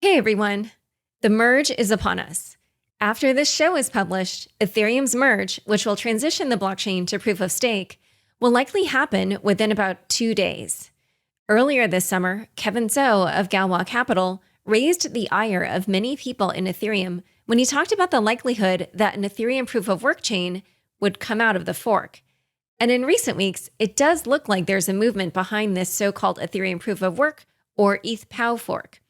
Hey everyone! The merge is upon us. After this show is published, Ethereum's merge, which will transition the blockchain to proof of stake, will likely happen within about 2 days. Earlier this summer, Kevin Zhou of Galois Capital raised the ire of many people in Ethereum when he talked about the likelihood that an Ethereum Proof of Work chain would come out of the fork. And in recent weeks, it does look like there's a movement behind this so-called Ethereum Proof of Work, or ETH PoW Fork.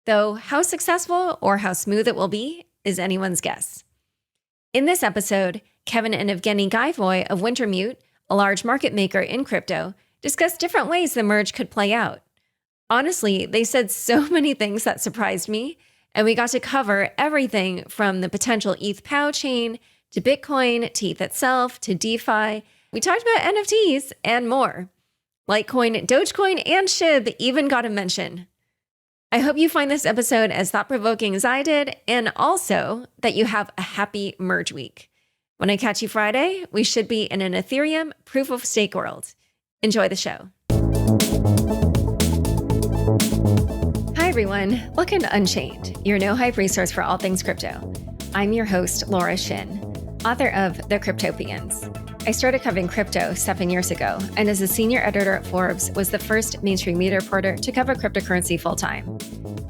Though how successful or how smooth it will be is anyone's guess. In this episode, Kevin and Evgeny Gaevoy of Wintermute, a large market maker in crypto, discuss different ways the merge could play out. Honestly, they said so many things that surprised me, and we got to cover everything from the potential ETH PoW chain to Bitcoin to ETH itself to DeFi. We talked about NFTs and more. Litecoin, Dogecoin, and SHIB even got a mention. I hope you find this episode as thought-provoking as I did, and also that you have a happy merge week. When I catch you Friday, we should be in an Ethereum proof of stake world. Enjoy the show. Hi everyone, welcome to Unchained, your no-hype resource for all things crypto. I'm your host, Laura Shin, author of The Cryptopians. I started covering crypto 7 years ago, and as a senior editor at Forbes, was the first mainstream media reporter to cover cryptocurrency full-time.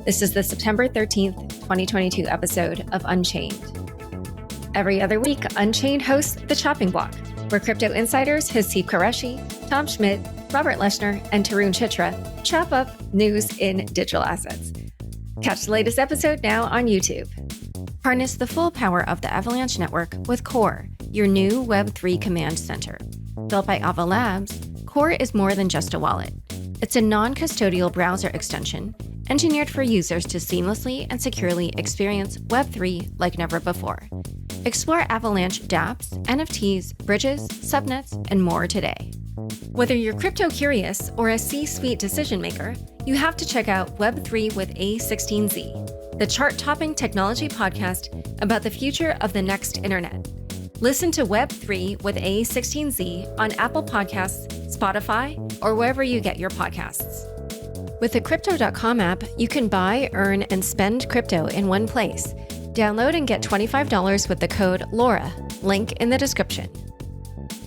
This is the September 13th, 2022 episode of Unchained. Every other week, Unchained hosts The Chopping Block, where crypto insiders Haseeb Qureshi, Tom Schmidt, Robert Leshner, and Tarun Chitra chop up news in digital assets. Catch the latest episode now on YouTube. Harness the full power of the Avalanche network with Core, your new Web3 command center. Built by Ava Labs, Core is more than just a wallet. It's a non-custodial browser extension engineered for users to seamlessly and securely experience Web3 like never before. Explore Avalanche dApps, NFTs, bridges, subnets, and more today. Whether you're crypto curious or a C-suite decision maker, you have to check out Web3 with A16Z, the chart-topping technology podcast about the future of the next internet. Listen to Web3 with A16Z on Apple Podcasts, Spotify, or wherever you get your podcasts. With the Crypto.com app, you can buy, earn, and spend crypto in one place. Download and get $25 with the code LAURA, link in the description.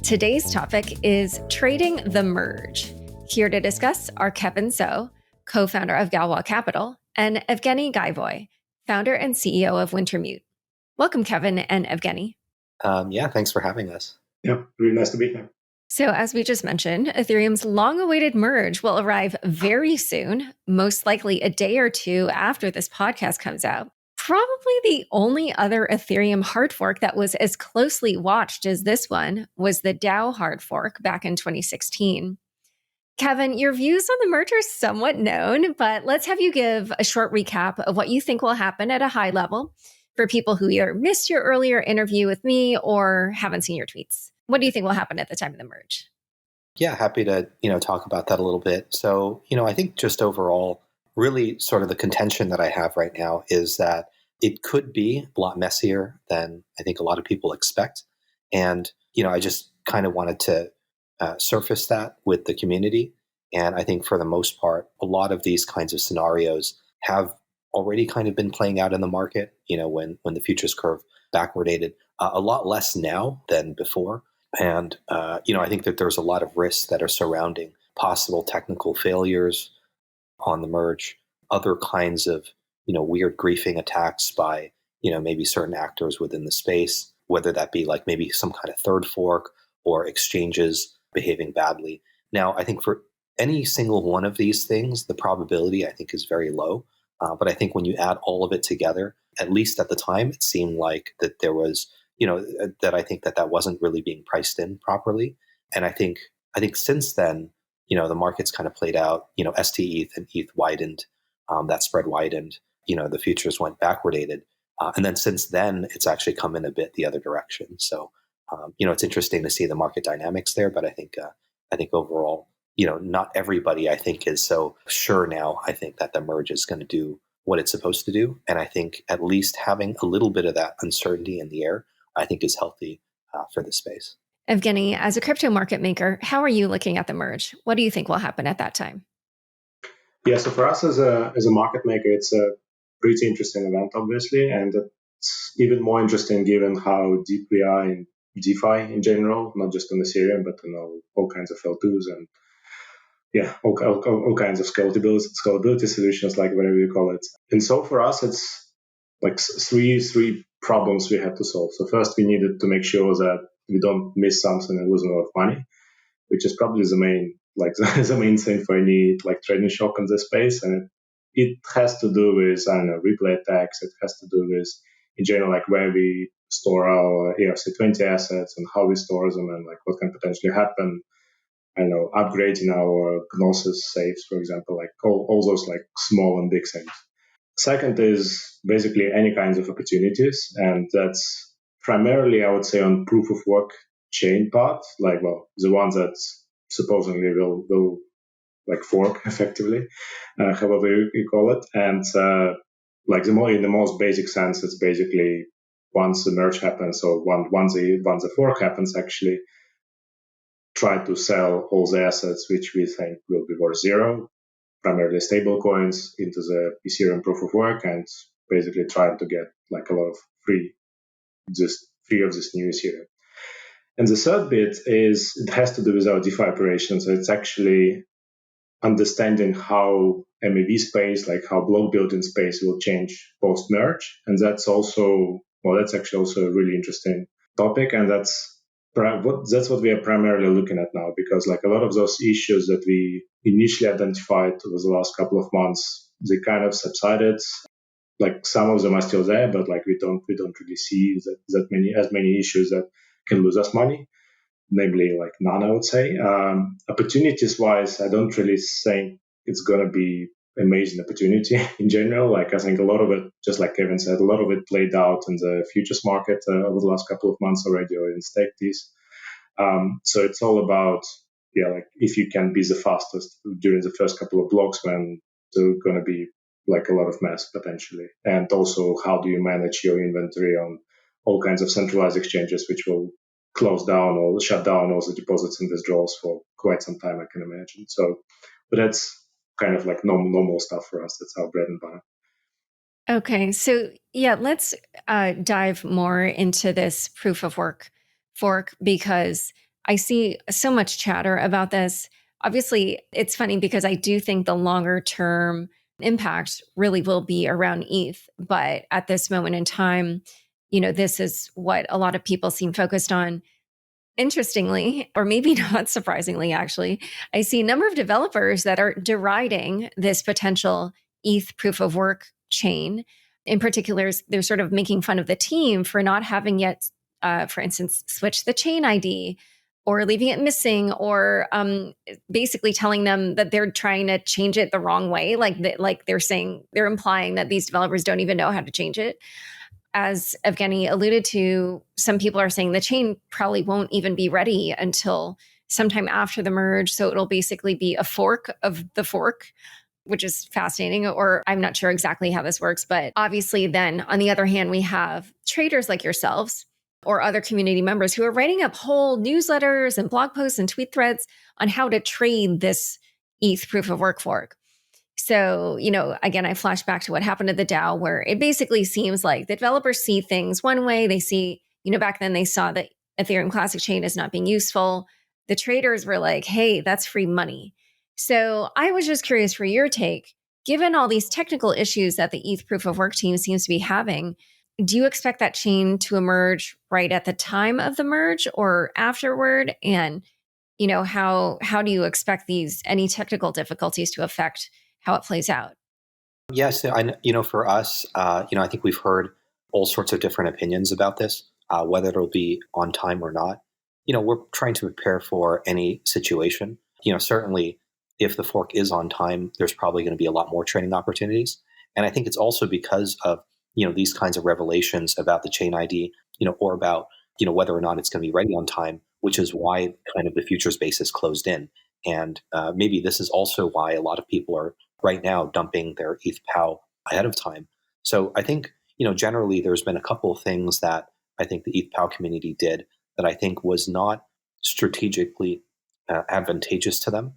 Today's topic is trading the merge. Here to discuss are Kevin Zhou, co-founder of Galois Capital, and Evgeny Gaevoy, founder and CEO of Wintermute. Welcome, Kevin and Evgeny. Thanks for having us. Yeah, really nice to be here. So as we just mentioned, Ethereum's long-awaited merge will arrive very soon, most likely a day or two after this podcast comes out. Probably the only other Ethereum hard fork that was as closely watched as this one was the DAO hard fork back in 2016. Kevin, your views on the merge are somewhat known, but let's have you give a short recap of what you think will happen at a high level for people who either missed your earlier interview with me or haven't seen your tweets. What do you think will happen at the time of the merge? Yeah, happy to, talk about that a little bit. So, I think just overall, really sort of the contention that I have right now is that it could be a lot messier than I think a lot of people expect. And, I just kind of wanted to surface that with the community. And I think for the most part, a lot of these kinds of scenarios have already kind of been playing out in the market, when the futures curve backwardated, a lot less now than before. And, I think that there's a lot of risks that are surrounding possible technical failures on the merge, other kinds of, weird griefing attacks by, maybe certain actors within the space, whether that be like maybe some kind of third fork or exchanges behaving badly. Now, I think for any single one of these things, the probability, I think, is very low. But I think when you add all of it together, at least at the time, it seemed like that there was, that I think that wasn't really being priced in properly. And I think since then, the market's kind of played out, stETH and ETH widened, that spread widened, the futures went backwardated. And then since then, it's actually come in a bit the other direction. So, it's interesting to see the market dynamics there, but I think overall, not everybody, I think, is so sure now, I think, that the merge is going to do what it's supposed to do. And I think at least having a little bit of that uncertainty in the air, I think is healthy for the space. Evgeny, as a crypto market maker, how are you looking at the merge? What do you think will happen at that time? Yeah, so for us as a market maker, it's pretty interesting event, obviously, and it's even more interesting given how deep we are in DeFi in general, not just on Ethereum, but all kinds of L2s and all kinds of scalability solutions, like whatever you call it. And so for us, it's like three problems we had to solve. So first, we needed to make sure that we don't miss something and lose a lot of money, which is probably the main the main thing for any trading shop in this space. And it has to do with replay attacks. It has to do with in general where we store our ERC20 assets and how we store them and what can potentially happen. Upgrading our Gnosis safes, for example, all those small and big things. Second is basically any kinds of opportunities, and that's primarily, I would say, on proof of work chain part, the ones that supposedly will fork effectively, however you call it. And in the most basic sense, it's basically once the merge happens, or once the fork happens, actually try to sell all the assets which we think will be worth zero, primarily stable coins, into the Ethereum Proof of Work, and basically trying to get a lot of free of this new Ethereum. And the third bit is it has to do with our DeFi operations. So it's actually understanding how MEV space, how block building space will change post merge, and that's actually also a really interesting topic, and that's what we are primarily looking at now, because a lot of those issues that we initially identified over the last couple of months, they kind of subsided. Some of them are still there, but we don't really see as many issues that can lose us money, namely none, I would say. Opportunities wise, I don't really think it's gonna be amazing opportunity in general. I think a lot of it, just like Kevin said, a lot of it played out in the futures market over the last couple of months already, or in staked. So it's all about, if you can be the fastest during the first couple of blocks when there's going to be a lot of mess potentially. And also, how do you manage your inventory on all kinds of centralized exchanges, which will close down or shut down all the deposits and withdrawals for quite some time, I can imagine. So, but that's kind of normal stuff for us. That's our bread and butter. Okay, so let's dive more into this proof of work fork, because I see so much chatter about this. Obviously, it's funny because I do think the longer term impact really will be around ETH. But at this moment in time, this is what a lot of people seem focused on. Interestingly, or maybe not surprisingly, actually, I see a number of developers that are deriding this potential ETH proof of work chain. In particular, they're sort of making fun of the team for not having yet, for instance, switched the chain ID or leaving it missing, or basically telling them that they're trying to change it the wrong way. They're implying that these developers don't even know how to change it. As Evgeny alluded to, some people are saying the chain probably won't even be ready until sometime after the merge. So it'll basically be a fork of the fork, which is fascinating. Or I'm not sure exactly how this works. But obviously then, on the other hand, we have traders like yourselves or other community members who are writing up whole newsletters and blog posts and tweet threads on how to trade this ETH proof of work fork. So, again, I flash back to what happened to the DAO, where it basically seems like the developers see things one way. They see, back then they saw that Ethereum Classic Chain is not being useful. The traders were like, hey, that's free money. So I was just curious for your take, given all these technical issues that the ETH Proof of Work team seems to be having, do you expect that chain to emerge right at the time of the merge or afterward? And, how do you expect any technical difficulties to affect how it plays out? Yes, for us, I think we've heard all sorts of different opinions about this, whether it'll be on time or not. We're trying to prepare for any situation. Certainly, if the fork is on time, there's probably going to be a lot more trading opportunities. And I think it's also because of, these kinds of revelations about the chain ID, or about, whether or not it's going to be ready on time, which is why kind of the future space is closed in. And maybe this is also why a lot of people are right now dumping their ETH PoW ahead of time. So I think, generally there's been a couple of things that I think the ETH PoW community did that I think was not strategically advantageous to them.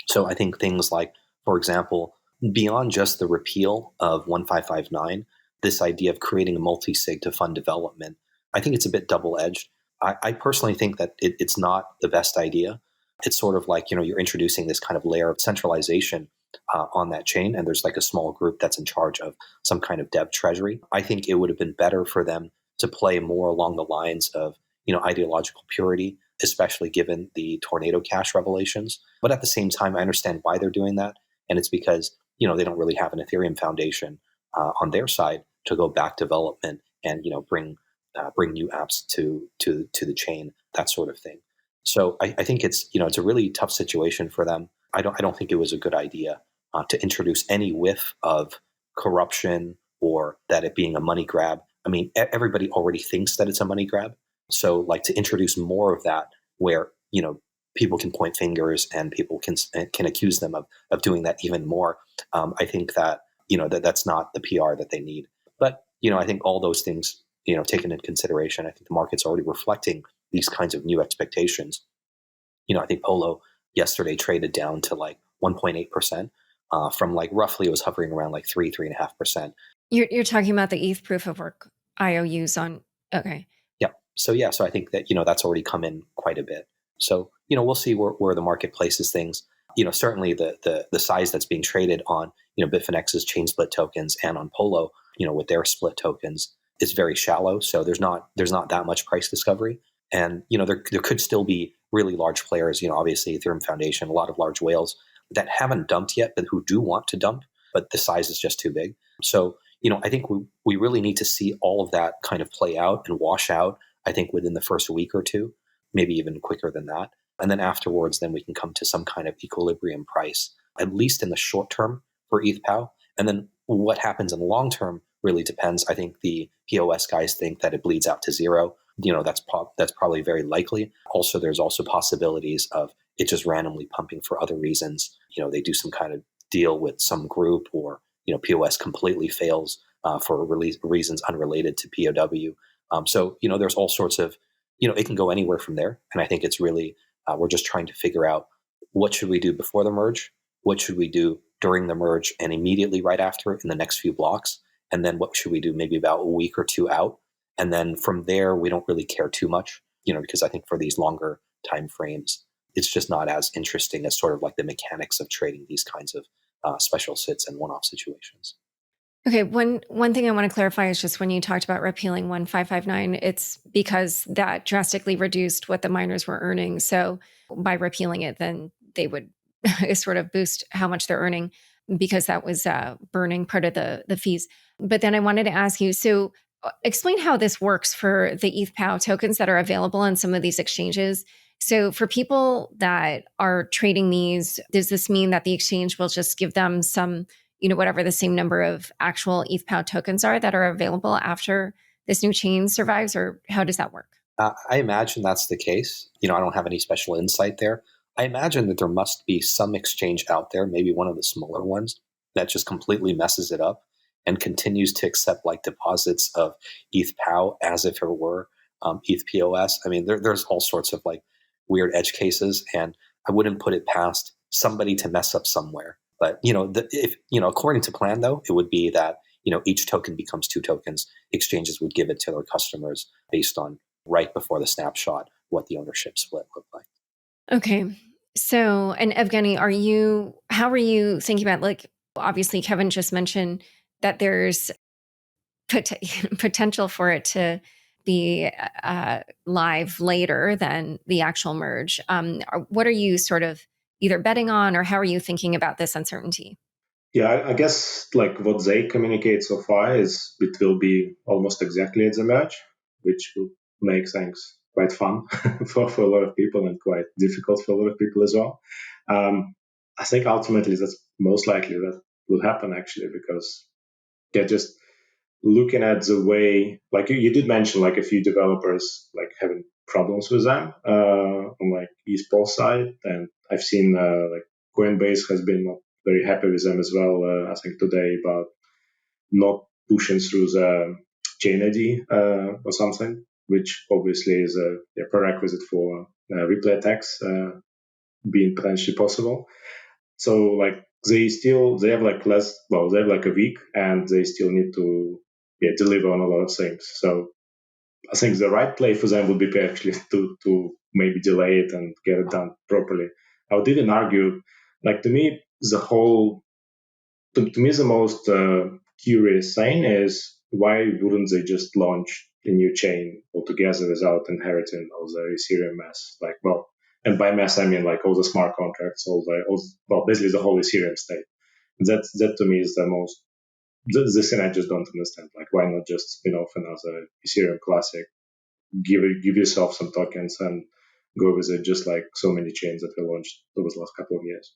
So I think things like, for example, beyond just the repeal of 1559, this idea of creating a multi-sig to fund development, I think it's a bit double-edged. I personally think that it's not the best idea. It's sort of like, you're introducing this kind of layer of centralization on that chain, and there's like a small group that's in charge of some kind of dev treasury. I think it would have been better for them to play more along the lines of, ideological purity, especially given the Tornado Cash revelations. But at the same time, I understand why they're doing that. And it's because, they don't really have an Ethereum foundation on their side to go back development and, bring new apps to the chain, that sort of thing. So I think it's a really tough situation for them. I don't think it was a good idea to introduce any whiff of corruption or that it being a money grab. I mean, everybody already thinks that it's a money grab. So like to introduce more of that where, people can point fingers and people can accuse them of doing that even more. I think that, that's not the PR that they need. But, I think all those things, taken into consideration, I think the market's already reflecting these kinds of new expectations. I think Polo yesterday traded down to like 1.8% from like roughly it was hovering around like 3.5%. You're talking about the ETH Proof of Work IOUs on, okay. So I think that, that's already come in quite a bit. So, we'll see where the market places things. Certainly the size that's being traded on, Bitfinex's chain split tokens and on Polo, with their split tokens is very shallow. So there's not that much price discovery. And, there could still be really large players, obviously Ethereum Foundation, a lot of large whales that haven't dumped yet, but who do want to dump, but the size is just too big. So, I think we really need to see all of that kind of play out and wash out, I think within the first week or two, maybe even quicker than that. And then afterwards, then we can come to some kind of equilibrium price, at least in the short term for ETHPoW. And then what happens in the long term really depends. I think the POS guys think that it bleeds out to zero. That's probably very likely. Also, there's also possibilities of it just randomly pumping for other reasons. They do some kind of deal with some group, or POS completely fails for reasons unrelated to POW. So there's all sorts of it can go anywhere from there. And I think it's really we're just trying to figure out what should we do before the merge, what should we do during the merge, and immediately right after it in the next few blocks, and then what should we do maybe about a week or two out. And then from there, we don't really care too much, because I think for these longer time frames, it's just not as interesting as sort of like the mechanics of trading these kinds of special sits and one-off situations. Okay, one thing I want to clarify is just when you talked about repealing 1559, it's because that drastically reduced what the miners were earning. So by repealing it, then they would sort of boost how much they're earning because that was burning part of the fees. But then I wanted to ask you, so explain how this works for the ETH PoW tokens that are available on some of these exchanges. So for people that are trading these, does this mean that the exchange will just give them some, whatever the same number of actual ETH PoW tokens are that are available after this new chain survives, or how does that work? I imagine that's the case. I don't have any special insight there. I imagine that there must be some exchange out there, maybe one of the smaller ones, that just completely messes it up and continues to accept like deposits of ETH PoW as if it were ETH POS. I mean, there's all sorts of like weird edge cases, and I wouldn't put it past somebody to mess up somewhere. But if according to plan, though, it would be that each token becomes 2 tokens. Exchanges would give it to their customers based on right before the snapshot what the ownership split looked like. Okay, so and Evgeny, how are you thinking about, like, obviously Kevin just mentioned that there's potential for it to be live later than the actual merge. What are you sort of either betting on, or how are you thinking about this uncertainty? Yeah, I guess like what they communicate so far is it will be almost exactly at the merge, which will make things quite fun for a lot of people and quite difficult for a lot of people as well. I think ultimately that's most likely that will happen actually, because they're just looking at the way, like you did mention, like a few developers like having problems with them on like esports side, and I've seen like Coinbase has been not very happy with them as well. I think today about not pushing through the chain ID or something, which obviously is a prerequisite for replay attacks being potentially possible. So like they have like they have like a week, and they still need to deliver on a lot of things. So I think the right play for them would be actually to maybe delay it and get it done properly. I would even argue, like to me, to me the most curious thing is why wouldn't they just launch a new chain altogether without inheriting all the Ethereum mess? Like, well, and by mess I mean like all the smart contracts, basically the whole Ethereum state. That to me is the thing I just don't understand. Like, why not just spin off another Ethereum classic, give yourself some tokens and go with it, just like so many chains that were launched over the last couple of years.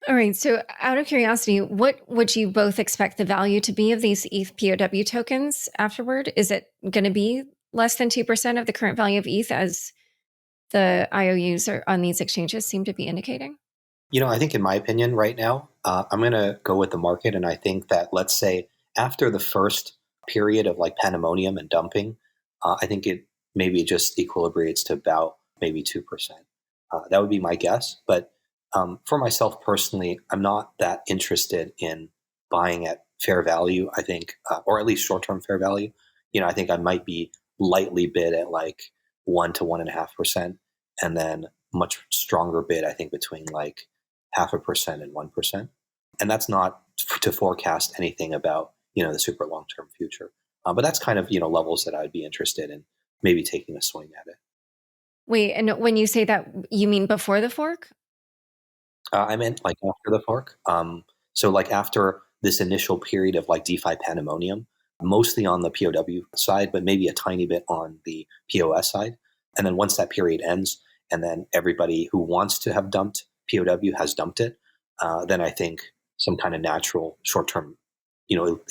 All right. So out of curiosity, what would you both expect the value to be of these ETH PoW tokens afterward? Is it going to be less than 2% of the current value of ETH as the IOUs on these exchanges seem to be indicating? I think in my opinion right now, I'm going to go with the market. And I think that, let's say, after the first period of like pandemonium and dumping, I think it maybe just equilibrates to about maybe 2%. That would be my guess. But for myself personally, I'm not that interested in buying at fair value, I think, or at least short-term fair value. I think I might be lightly bid at like 1 to 1.5%, and then much stronger bid, I think, between like 0.5% and 1%. And that's not to forecast anything about, the super long-term future. But that's kind of, levels that I'd be interested in maybe taking a swing at it. Wait, and when you say that, you mean before the fork? I meant like after the fork. So like after this initial period of like DeFi pandemonium, mostly on the POW side, but maybe a tiny bit on the POS side. And then once that period ends, and then everybody who wants to have dumped POW has dumped it, then I think some kind of natural short-term,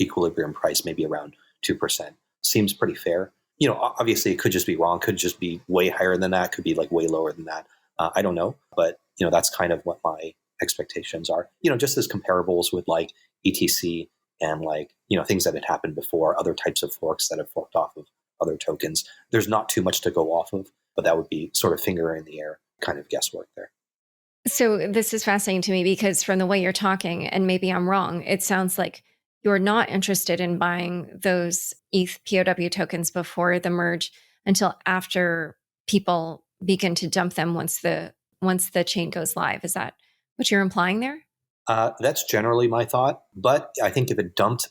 equilibrium price, maybe around 2%, seems pretty fair. Obviously it could just be wrong, could just be way higher than that, could be like way lower than that. I don't know, but that's kind of what my expectations are. Just as comparables with like ETC and like things that had happened before, other types of forks that have forked off of other tokens. There's not too much to go off of, but that would be sort of finger in the air kind of guesswork there. So this is fascinating to me because from the way you're talking, and maybe I'm wrong, it sounds like you're not interested in buying those ETH PoW tokens before the merge until after people begin to dump them once the chain goes live. Is that what you're implying there? That's generally my thought, but I think if it dumped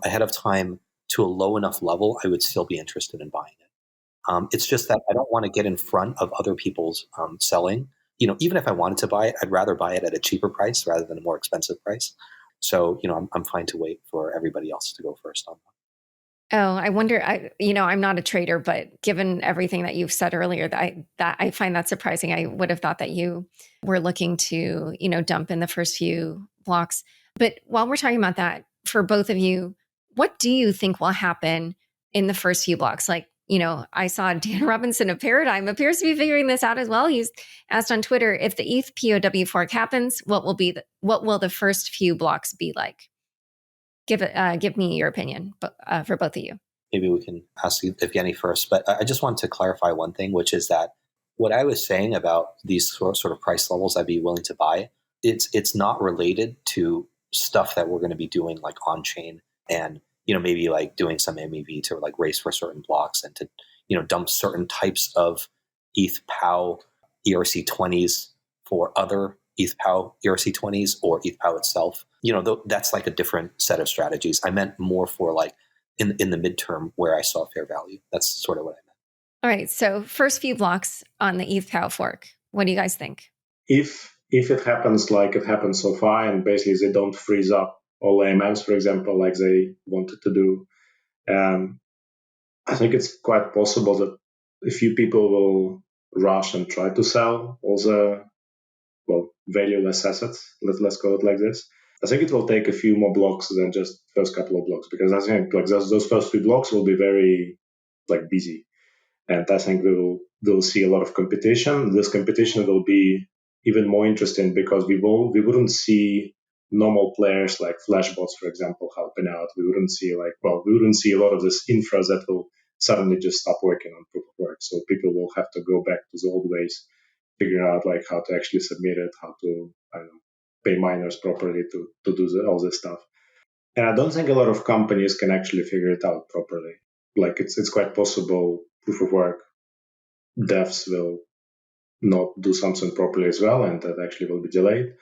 ahead of time to a low enough level, I would still be interested in buying it. It's just that I don't want to get in front of other people's selling. Even if I wanted to buy it, I'd rather buy it at a cheaper price rather than a more expensive price. So, I'm fine to wait for everybody else to go first on that. Oh, I wonder. I'm not a trader, but given everything that you've said earlier, that I find that surprising. I would have thought that you were looking to, dump in the first few blocks. But while we're talking about that, for both of you, what do you think will happen in the first few blocks? Like, I saw Dan Robinson of Paradigm appears to be figuring this out as well. He's asked on Twitter, if the ETH PoW fork happens, what will the first few blocks be like? Give me your opinion, for both of you. Maybe we can ask Evgeny first, but I just want to clarify one thing, which is that what I was saying about these sort of price levels I'd be willing to buy, it's not related to stuff that we're going to be doing like on chain and maybe like doing some MEV to like race for certain blocks and to dump certain types of ETH PoW ERC20s for other ETH PoW ERC20s or ETH PoW itself. That's like a different set of strategies. I meant more for like in the midterm where I saw fair value. That's sort of what I meant. All right. So first few blocks on the ETH PoW fork. What do you guys think? If it happens like it happened so far, and basically they don't freeze up all AMMs, for example, like they wanted to do, I think it's quite possible that a few people will rush and try to sell all the valueless assets. Let's call it like this. I think it will take a few more blocks than just first couple of blocks, because I think like those first few blocks will be very like busy, and I think we'll see a lot of competition. This competition will be even more interesting because we wouldn't see normal players like Flashbots, for example, helping out. We wouldn't see a lot of this infra that will suddenly just stop working on proof of work. So people will have to go back to the old ways, figuring out like how to actually submit it, how to, I don't know, pay miners properly to do all this stuff. And I don't think a lot of companies can actually figure it out properly. Like it's quite possible proof of work devs will not do something properly as well, and that actually will be delayed.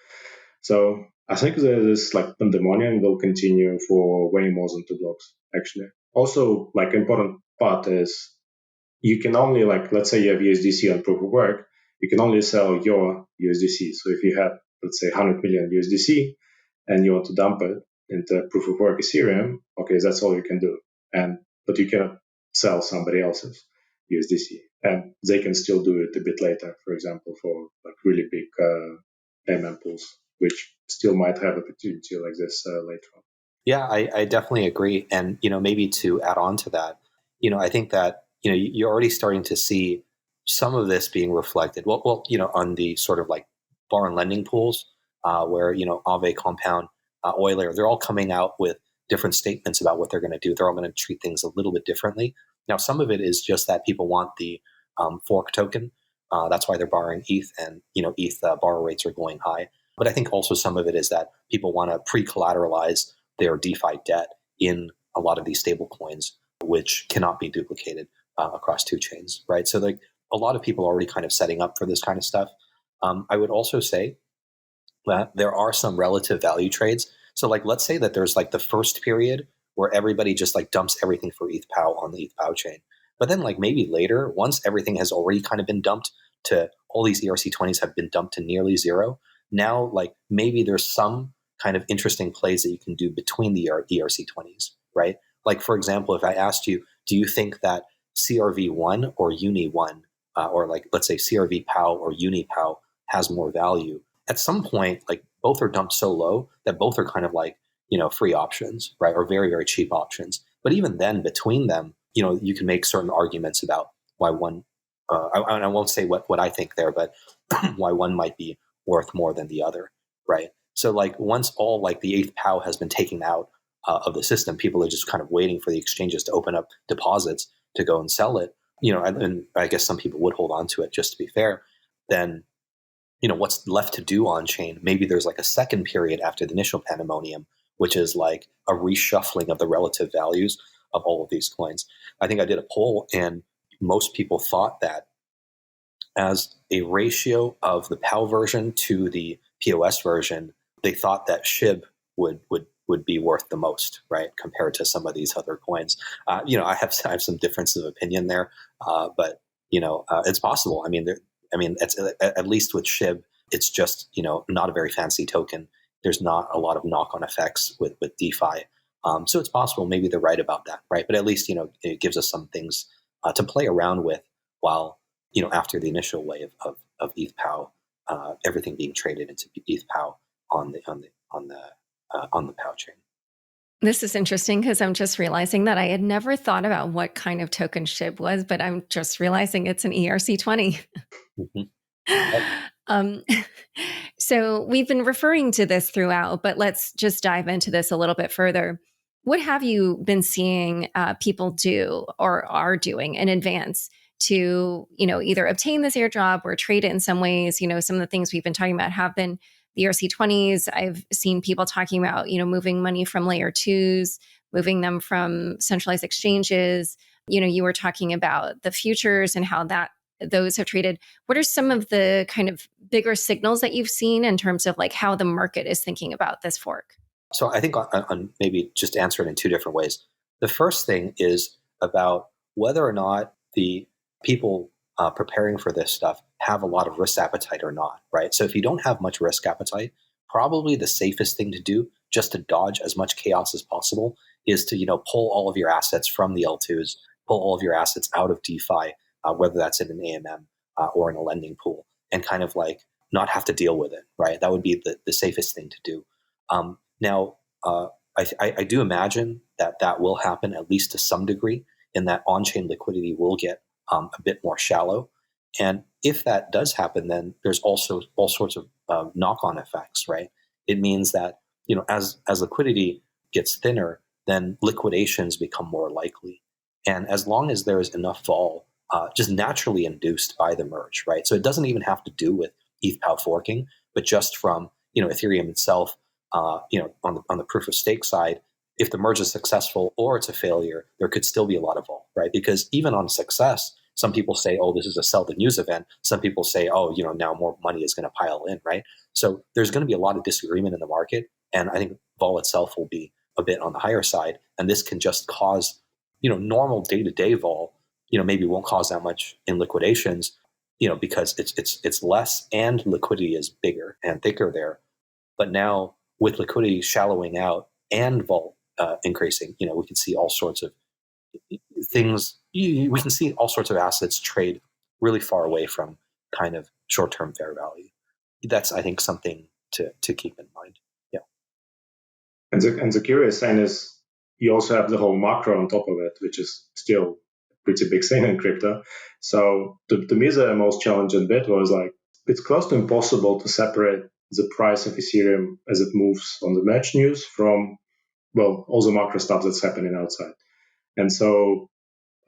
So I think this like pandemonium will continue for way more than 2 blocks, actually. Also, like important part is you can only, like, let's say you have USDC on proof of work, you can only sell your USDC. So if you have, let's say, 100 million USDC and you want to dump it into proof of work Ethereum, okay, that's all you can do. But you cannot sell somebody else's USDC, and they can still do it a bit later, for example, for like really big payment pools, which still might have opportunity like this later on. Yeah, I definitely agree. And, maybe to add on to that, I think that, you're already starting to see some of this being reflected. Well, on the sort of like foreign lending pools, where, Aave, Compound, Euler, they're all coming out with different statements about what they're going to do. They're all going to treat things a little bit differently. Now, some of it is just that people want the fork token. That's why they're borrowing ETH, and, ETH borrow rates are going high. But I think also some of it is that people want to pre-collateralize their DeFi debt in a lot of these stable coins, which cannot be duplicated across two chains, right? So like a lot of people are already kind of setting up for this kind of stuff. I would also say that there are some relative value trades. So like, let's say that there's like the first period where everybody just like dumps everything for ETH PoW on the ETH PoW chain. But then like maybe later, once everything has already kind of been dumped to all these ERC20s have been dumped to nearly zero, now like maybe there's some kind of interesting plays that you can do between the ERC20s, right? Like, for example, if I asked you, do you think that CRV1 or Uni1, or like, let's say CRV PoW or Uni PoW has more value? At some point, like both are dumped so low that both are kind of like, free options, right? Or very, very cheap options. But even then between them, you can make certain arguments about why one, I won't say what I think there, but why one might be worth more than the other, right? So like once all like the ETH PoW has been taken out of the system, people are just kind of waiting for the exchanges to open up deposits to go and sell it, and I guess some people would hold on to it just to be fair. Then, what's left to do on chain? Maybe there's like a second period after the initial pandemonium, which is like a reshuffling of the relative values of all of these coins. I think I did a poll and most people thought that as a ratio of the PoW version to the POS version, they thought that SHIB would be worth the most, right, compared to some of these other coins. I have some differences of opinion there, but it's possible. It's at least with SHIB, it's just not a very fancy token. There's not a lot of knock-on effects with DeFi, so it's possible. Maybe they're right about that, right? But at least it gives us some things to play around with while after the initial wave of ETH PoW, everything being traded into ETH PoW on the PoW chain. This is interesting because I'm just realizing that I had never thought about what kind of token SHIB was, but I'm just realizing it's an ERC20. Mm-hmm. So we've been referring to this throughout, but let's just dive into this a little bit further. What have you been seeing people do or are doing in advance to, either obtain this airdrop or trade it in some ways? Some of the things we've been talking about have been the ERC20s. I've seen people talking about, moving money from layer 2s, moving them from centralized exchanges. You were talking about the futures and how those have traded. What are some of the kind of bigger signals that you've seen in terms of like how the market is thinking about this fork? So I think on maybe just answer it in two different ways. The first thing is about whether or not the people preparing for this stuff have a lot of risk appetite or not, right? So if you don't have much risk appetite, probably the safest thing to do, just to dodge as much chaos as possible, is to pull all of your assets from the L2s, pull all of your assets out of DeFi, whether that's in an AMM or in a lending pool, and kind of like not have to deal with it, right? That would be the safest thing to do. Now, I do imagine that will happen at least to some degree, in that on-chain liquidity will get a bit more shallow. And if that does happen, then there's also all sorts of knock-on effects, right? It means that as liquidity gets thinner, then liquidations become more likely. And as long as there is enough vol, just naturally induced by the merge, right? So it doesn't even have to do with ETH PoW forking, but just from Ethereum itself, on the proof of stake side, if the merge is successful or it's a failure, there could still be a lot of vol, right? Because even on success, some people say, oh, this is a sell the news event. Some people say, oh, now more money is going to pile in, right? So there's going to be a lot of disagreement in the market. And I think vol itself will be a bit on the higher side. And this can just cause, normal day-to-day vol, maybe won't cause that much in liquidations, because it's less and liquidity is bigger and thicker there. But now with liquidity shallowing out and vol increasing, we can see all sorts of things. We can see all sorts of assets trade really far away from kind of short-term fair value. That's, I think, something to keep in mind. Yeah. And the curious thing is you also have the whole macro on top of it, which is still a pretty big thing in crypto. So to me, the most challenging bit was like, it's close to impossible to separate the price of Ethereum as it moves on the merge news from, all the macro stuff that's happening outside. And so,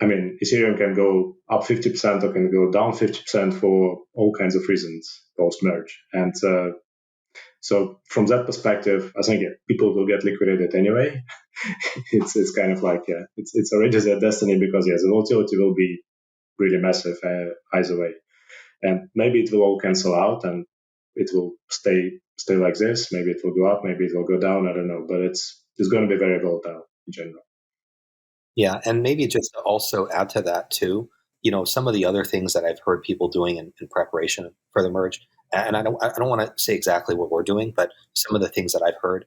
Ethereum can go up 50% or can go down 50% for all kinds of reasons post-merge. And so from that perspective, I think people will get liquidated anyway. it's kind of like, it's already their destiny because, the volatility will be really massive either way. And maybe it will all cancel out and it will stay like this. Maybe it will go up, maybe it will go down. I don't know. But it's going to be very volatile in general. Yeah, and maybe just to also add to that too, some of the other things that I've heard people doing in preparation for the merge, and I don't want to say exactly what we're doing, but some of the things that I've heard,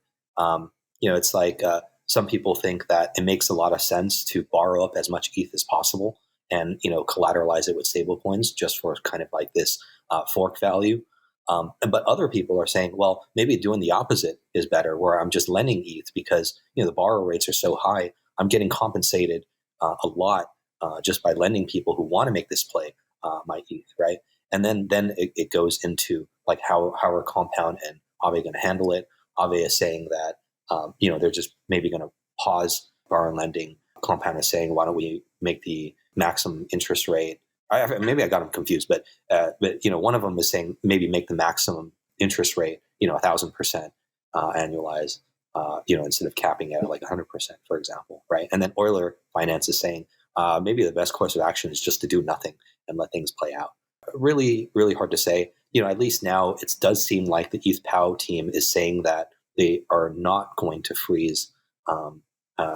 it's like some people think that it makes a lot of sense to borrow up as much ETH as possible and collateralize it with stable coins just for kind of like this fork value. But other people are saying, well, maybe doing the opposite is better, where I'm just lending ETH because the borrow rates are so high. I'm getting compensated a lot just by lending people who want to make this play my ETH, right? And then it goes into like how are Compound and Aave going to handle it? Aave is saying that they're just maybe going to pause borrow and lending. Compound is saying, why don't we make the maximum interest rate? Maybe I got them confused, but one of them is saying maybe make the maximum interest rate 1,000% annualized. Instead of capping it at like 100%, for example, right? And then Euler Finance is saying maybe the best course of action is just to do nothing and let things play out. Really, really hard to say. At least now it does seem like the ETH PoW team is saying that they are not going to freeze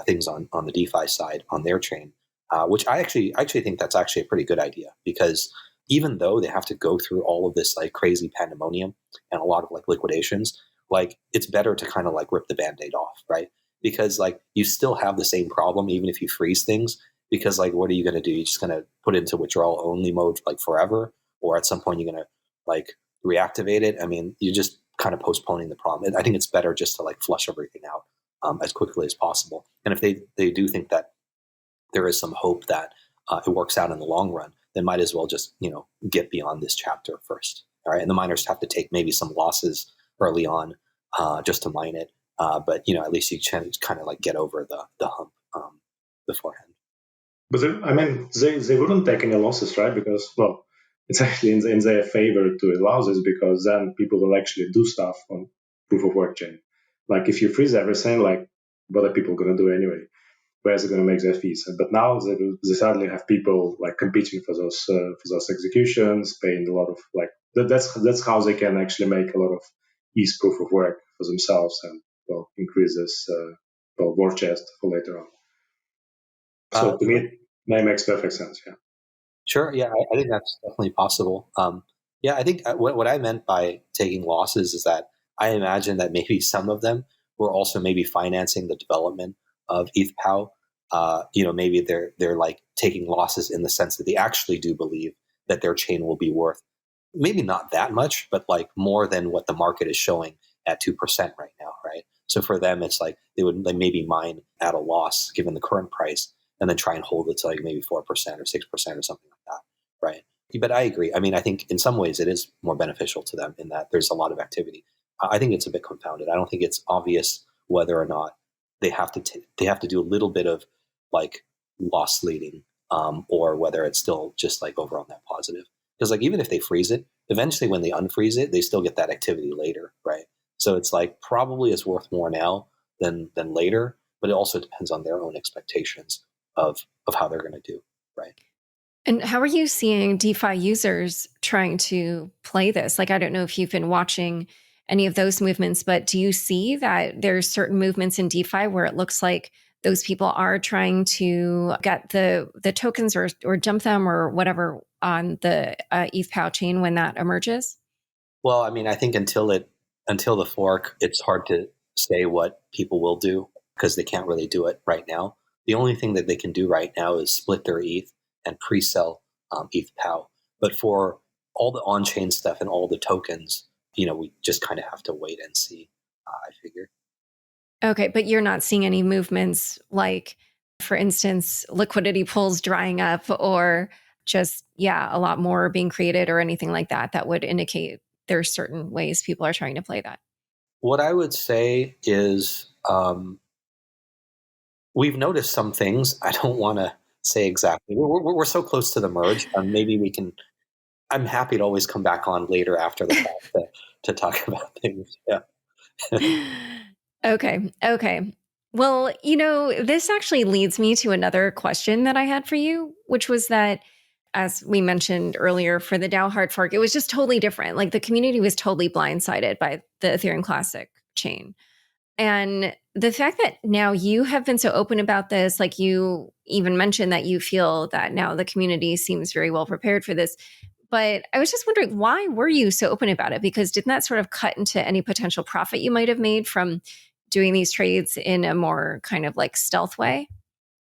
things on the DeFi side on their chain, which I actually think that's actually a pretty good idea, because even though they have to go through all of this like crazy pandemonium and a lot of like liquidations, like it's better to kind of like rip the Band-Aid off, right? Because like you still have the same problem even if you freeze things, because like what are you going to do? You're just going to put it into withdrawal only mode like forever, or at some point you're going to like reactivate it. You're just kind of postponing the problem. I think it's better just to like flush everything out as quickly as possible. And if they do think that there is some hope that it works out in the long run, then might as well just get beyond this chapter first. All right, and the miners have to take maybe some losses early on just to mine it, but at least you can kind of like get over the hump beforehand. But they wouldn't take any losses, right? Because it's actually in their favor to allow this, because then people will actually do stuff on proof of work chain. Like if you freeze everything, like what are people going to do anyway? Where's it going to make their fees? But now they suddenly have people like competing for those executions, paying a lot of like that's how they can actually make a lot of ETH proof of work for themselves and increase this war chest for later on. So to me, it makes perfect sense. Yeah. Sure. Yeah, I think that's definitely possible. Yeah, I think what I meant by taking losses is that I imagine that maybe some of them were also maybe financing the development of ETH PoW. Maybe they're like taking losses in the sense that they actually do believe that their chain will be worth maybe not that much, but like more than what the market is showing at 2% right now, right? So for them, it's like they would like maybe mine at a loss given the current price, and then try and hold it to like maybe 4% or 6% or something like that, right? But I agree. I think in some ways it is more beneficial to them in that there's a lot of activity. I think it's a bit confounded. I don't think it's obvious whether or not they have to do a little bit of like loss leading, or whether it's still just like over on that positive. Because like even if they freeze it, eventually when they unfreeze it, they still get that activity later, right? So it's like probably is worth more now than later, but it also depends on their own expectations of how they're going to do, right? And how are you seeing DeFi users trying to play this? Like, I don't know if you've been watching any of those movements, but do you see that there's certain movements in DeFi where it looks like those people are trying to get the tokens or dump them or whatever on the ETH PoW chain when that emerges? Well, I mean, I think until the fork, it's hard to say what people will do because they can't really do it right now. The only thing that they can do right now is split their ETH and pre-sell ETH PoW. But for all the on-chain stuff and all the tokens, we just kind of have to wait and see, I figure. Okay, but you're not seeing any movements like, for instance, liquidity pools drying up or just, a lot more being created or anything like that that would indicate there's certain ways people are trying to play that. What I would say is we've noticed some things. I don't want to say exactly. We're so close to the merge. Maybe we can. I'm happy to always come back on later after the fact to talk about things. Yeah. Okay. Well, this actually leads me to another question that I had for you, which was that, as we mentioned earlier, for the DAO hard fork, it was just totally different. Like the community was totally blindsided by the Ethereum Classic chain. And the fact that now you have been so open about this, like you even mentioned that you feel that now the community seems very well prepared for this. But I was just wondering, why were you so open about it? Because didn't that sort of cut into any potential profit you might have made from doing these trades in a more kind of like stealth way?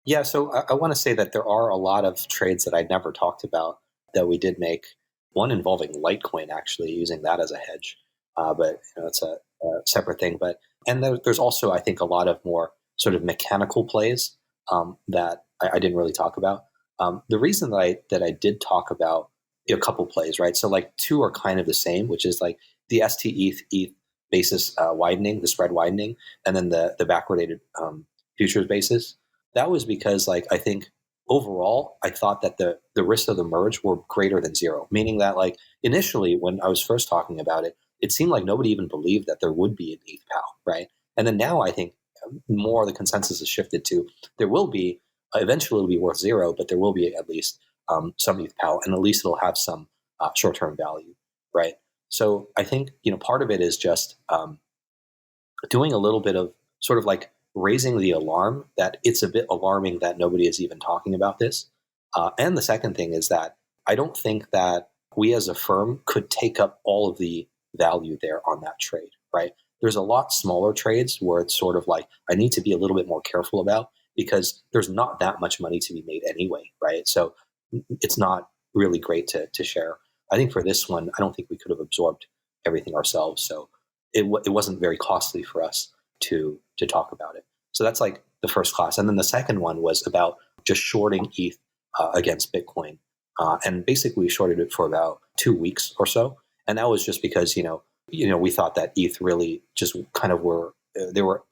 Yeah, so I want to say that there are a lot of trades that I never talked about that we did make. One involving Litecoin, actually, using that as a hedge, but it's a separate thing. And there's also, I think, a lot of more sort of mechanical plays that I didn't really talk about. The reason that I did talk about a couple plays, right? So like two are kind of the same, which is like the stETH basis widening, the spread widening, and then the backwardated futures basis. That was because, like, I think overall, I thought that the risks of the merge were greater than zero, meaning that, like, initially when I was first talking about it, it seemed like nobody even believed that there would be an ETH PoW, right? And then now I think more of the consensus has shifted to there will be, eventually it'll be worth zero, but there will be at least some ETH PoW, and at least it'll have some short-term value, right? So I think, part of it is just doing a little bit of sort of like raising the alarm that it's a bit alarming that nobody is even talking about this. And the second thing is that I don't think that we as a firm could take up all of the value there on that trade, right? There's a lot smaller trades where it's sort of like I need to be a little bit more careful about because there's not that much money to be made anyway, right? So it's not really great to share. I think for this one, I don't think we could have absorbed everything ourselves. So it wasn't very costly for us to talk about it. So that's like the first class. And then the second one was about just shorting ETH against Bitcoin. And basically we shorted it for about 2 weeks or so. And that was just because, we thought that ETH really just kind of they were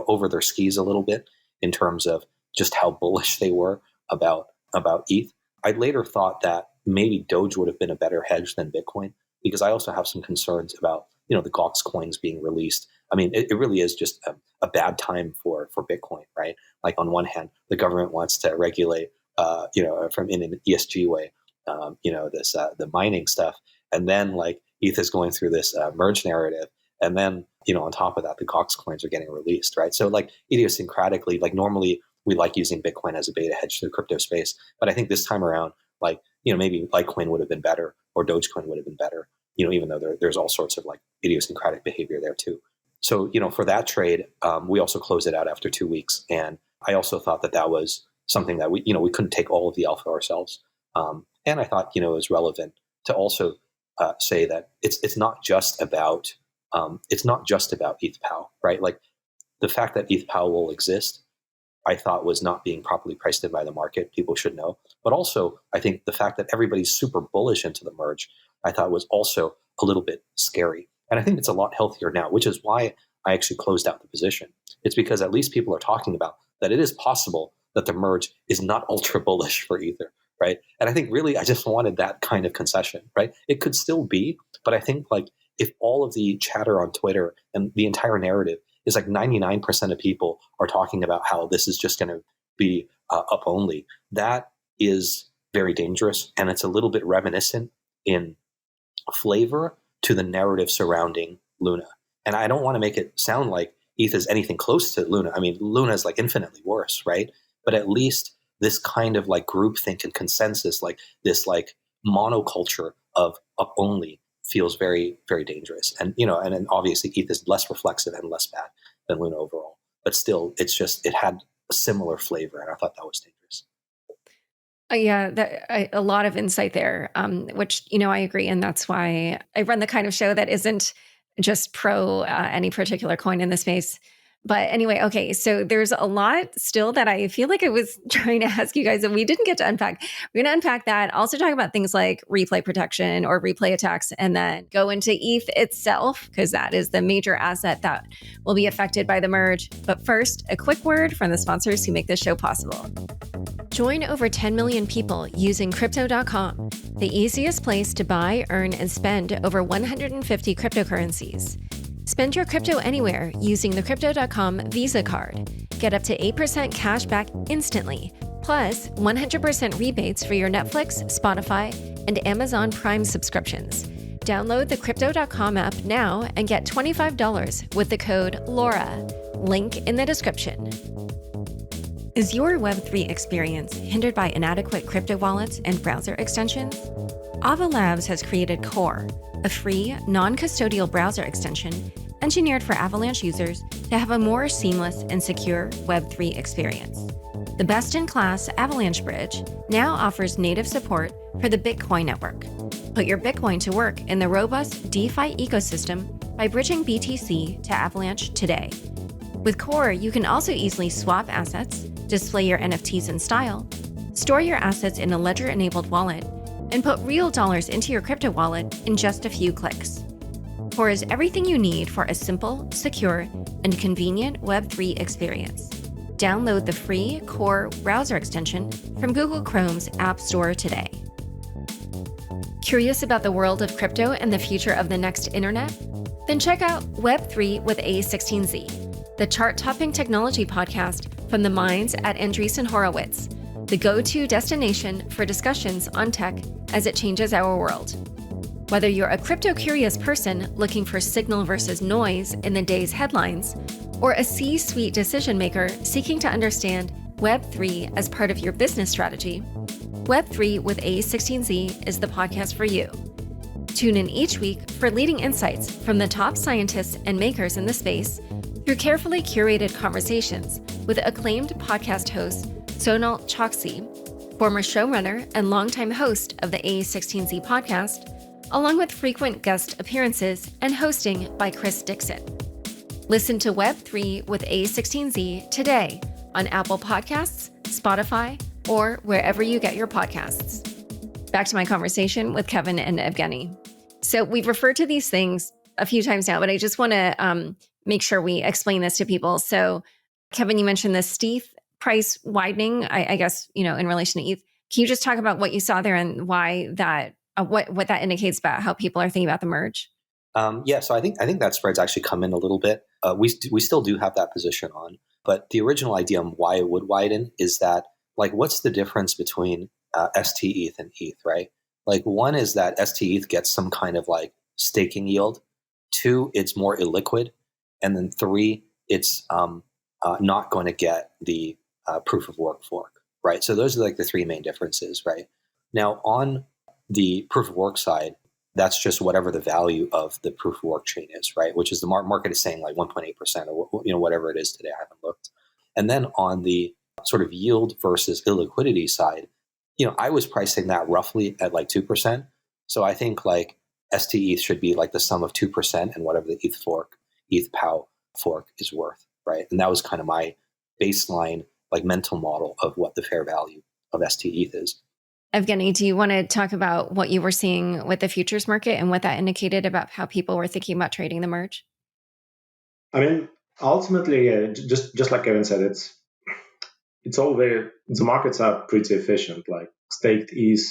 over their skis a little bit in terms of just how bullish they were about ETH. I later thought that maybe Doge would have been a better hedge than Bitcoin because I also have some concerns about, the Gox coins being released. I mean, it really is just a bad time for Bitcoin, right? Like on one hand, the government wants to regulate, from in an ESG way, the mining stuff, and then like ETH is going through this merge narrative, and then on top of that, the Gox coins are getting released, right? So like idiosyncratically, like normally we like using Bitcoin as a beta hedge to the crypto space, but I think this time around, like maybe Litecoin would have been better or Dogecoin would have been better, even though there's all sorts of like idiosyncratic behavior there too. So, for that trade, we also closed it out after 2 weeks. And I also thought that was something that we couldn't take all of the alpha ourselves. And I thought, it was relevant to also say that it's not just about ETH PoW, right? Like the fact that ETH PoW will exist, I thought was not being properly priced in by the market. People should know. But also, I think the fact that everybody's super bullish into the merge, I thought was also a little bit scary. And I think it's a lot healthier now, which is why I actually closed out the position. It's because at least people are talking about that it is possible that the merge is not ultra bullish for Ether, right? And I think really I just wanted that kind of concession, right? It could still be, but I think like if all of the chatter on Twitter and the entire narrative is like 99% of people are talking about how this is just going to be up only, that is very dangerous. And it's a little bit reminiscent in flavor to the narrative surrounding Luna. And I don't want to make it sound like ETH is anything close to Luna. I mean, Luna is like infinitely worse, right? But at least this kind of like groupthink and consensus, like this like monoculture of up only, feels very, very dangerous. And, and then obviously ETH is less reflexive and less bad than Luna overall. But still, it had a similar flavor, and I thought that was dangerous. Yeah, a lot of insight there, which, I agree. And that's why I run the kind of show that isn't just pro any particular coin in the space. But anyway, okay, so there's a lot still that I feel like I was trying to ask you guys and we didn't get to unpack. We're going to unpack that. Also talk about things like replay protection or replay attacks, and then go into ETH itself, because that is the major asset that will be affected by the merge. But first, a quick word from the sponsors who make this show possible. Join over 10 million people using Crypto.com, the easiest place to buy, earn, and spend over 150 cryptocurrencies. Spend your crypto anywhere using the Crypto.com Visa card. Get up to 8% cash back instantly, plus 100% rebates for your Netflix, Spotify, and Amazon Prime subscriptions. Download the Crypto.com app now and get $25 with the code LAURA. Link in the description. Is your Web3 experience hindered by inadequate crypto wallets and browser extensions? Ava Labs has created Core, a free, non-custodial browser extension engineered for Avalanche users to have a more seamless and secure Web3 experience. The best-in-class Avalanche Bridge now offers native support for the Bitcoin network. Put your Bitcoin to work in the robust DeFi ecosystem by bridging BTC to Avalanche today. With Core, you can also easily swap assets, display your NFTs in style, store your assets in a ledger-enabled wallet, and put real dollars into your crypto wallet in just a few clicks. Core is everything you need for a simple, secure, and convenient Web3 experience. Download the free Core browser extension from Google Chrome's App Store today. Curious about the world of crypto and the future of the next internet? Then check out Web3 with A16Z, the chart-topping technology podcast from the minds at Andreessen Horowitz, the go-to destination for discussions on tech as it changes our world. Whether you're a crypto-curious person looking for signal versus noise in the day's headlines, or a C-suite decision maker seeking to understand Web3 as part of your business strategy, Web3 with A16Z is the podcast for you. Tune in each week for leading insights from the top scientists and makers in the space through carefully curated conversations with acclaimed podcast host Sonal Chokshi, former showrunner and longtime host of the A16Z podcast, along with frequent guest appearances and hosting by Chris Dixon. Listen to Web3 with A16Z today on Apple Podcasts, Spotify, or wherever you get your podcasts. Back to my conversation with Kevin and Evgeny. So we've referred to these things a few times now, but I just want to make sure we explain this to people. So Kevin, you mentioned the stETH price widening, I guess, in relation to ETH. Can you just talk about what you saw there and why that, what that indicates about how people are thinking about the merge? So I think that spread's actually come in a little bit. We still do have that position on, but the original idea on why it would widen is that, like, what's the difference between stETH and ETH, right? Like, one is that stETH gets some kind of like staking yield. Two, it's more illiquid, and then three, it's not going to get the proof of work fork, right? So those are like the three main differences, right? Now on the proof of work side, that's just whatever the value of the proof of work chain is, right? Which is the market is saying like 1.8% or whatever it is today. I haven't looked. And then on the sort of yield versus illiquidity side, I was pricing that roughly at like 2%. So I think like stETH should be like the sum of 2% and whatever the ETH PoW fork is worth, right? And that was kind of my baseline like mental model of what the fair value of stETH is. Evgeny, do you want to talk about what you were seeing with the futures market and what that indicated about how people were thinking about trading the merge? I mean, ultimately, just like Kevin said, it's all the markets are pretty efficient. Like staked ETH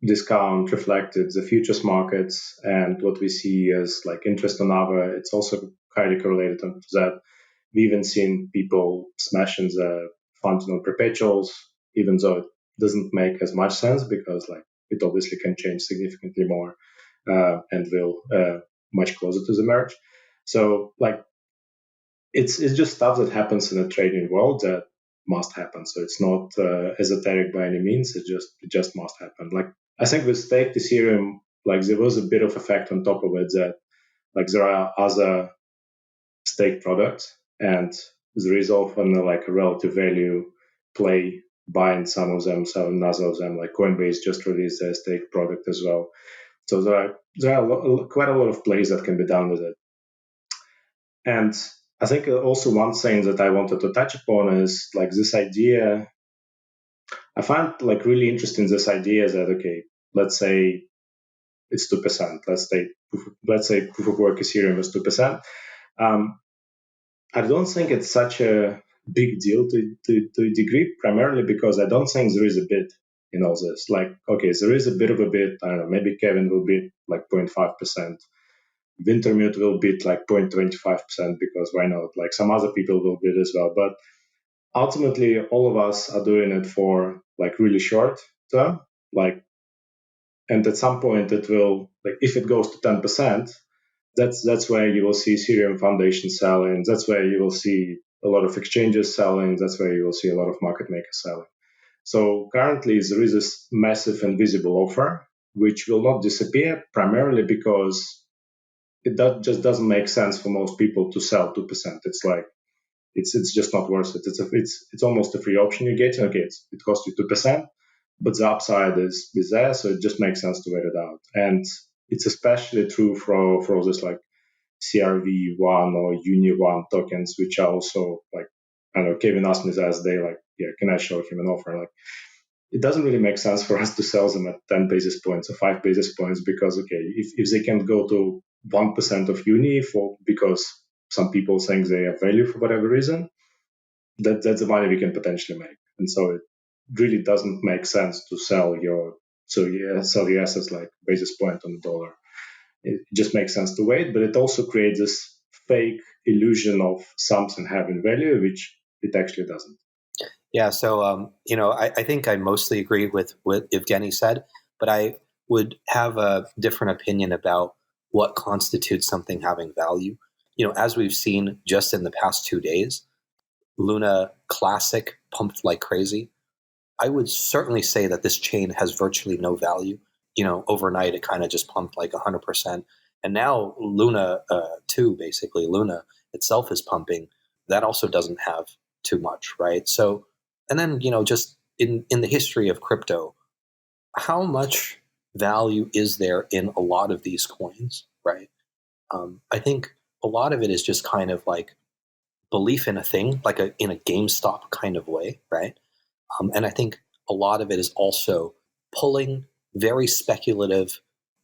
discount reflected the futures markets and what we see as like interest on AVA. It's also highly correlated to that. We've even seen people smashing the funds on perpetuals, even though it doesn't make as much sense because like it obviously can change significantly more and will much closer to the merge. So like it's just stuff that happens in the trading world that must happen. So it's not esoteric by any means. It just must happen. Like I think with staked Ethereum, like there was a bit of effect on top of it that like there are other stake products, and there is often like a relative value play buying some of them, selling other of them. Like Coinbase just released their stake product as well. So there are quite a lot of plays that can be done with it. And I think also one thing that I wanted to touch upon is like this idea. I find like really interesting this idea that okay, let's say it's 2%. Let's say proof of work Ethereum is 2%. I don't think it's such a big deal to a degree, primarily because I don't think there is a bid in all this. Like, okay, there is a bit of a bid. I don't know, maybe Kevin will bid like 0.5%. Wintermute will bid like 0.25% because why not? Like some other people will bid as well. But ultimately, all of us are doing it for like really short term. Like, and at some point it will, like if it goes to 10%, that's where you will see Ethereum Foundation selling. That's where you will see a lot of exchanges selling. That's where you will see a lot of market makers selling. So currently there is this massive invisible offer, which will not disappear primarily because just doesn't make sense for most people to sell 2%. It's like, it's just not worth it. It's almost a free option you get. Okay, it costs you 2%, but the upside is there, so it just makes sense to wait it out. And it's especially true for this like CRV1 or Uni1 tokens, which are also like, I don't know, Kevin asked me the other day, like, yeah, can I show him an offer? Like, it doesn't really make sense for us to sell them at 10 basis points or 5 basis points because, okay, if they can go to 1% of Uni because some people think they have value for whatever reason, that's the money we can potentially make. And so it really doesn't make sense to sell your assets like basis point on the dollar. It just makes sense to wait, but it also creates this fake illusion of something having value, which it actually doesn't. Yeah, so I think I mostly agree with what Evgeny said, but I would have a different opinion about what constitutes something having value. As we've seen just in the past 2 days, Luna Classic pumped like crazy. I would certainly say that this chain has virtually no value. Overnight it kind of just pumped like 100%. And now Luna 2, basically, Luna itself is pumping. That also doesn't have too much, right? So, and then, just in the history of crypto, how much value is there in a lot of these coins, right? I think a lot of it is just kind of like belief in a thing, like in a GameStop kind of way, right? And I think a lot of it is also pulling very speculative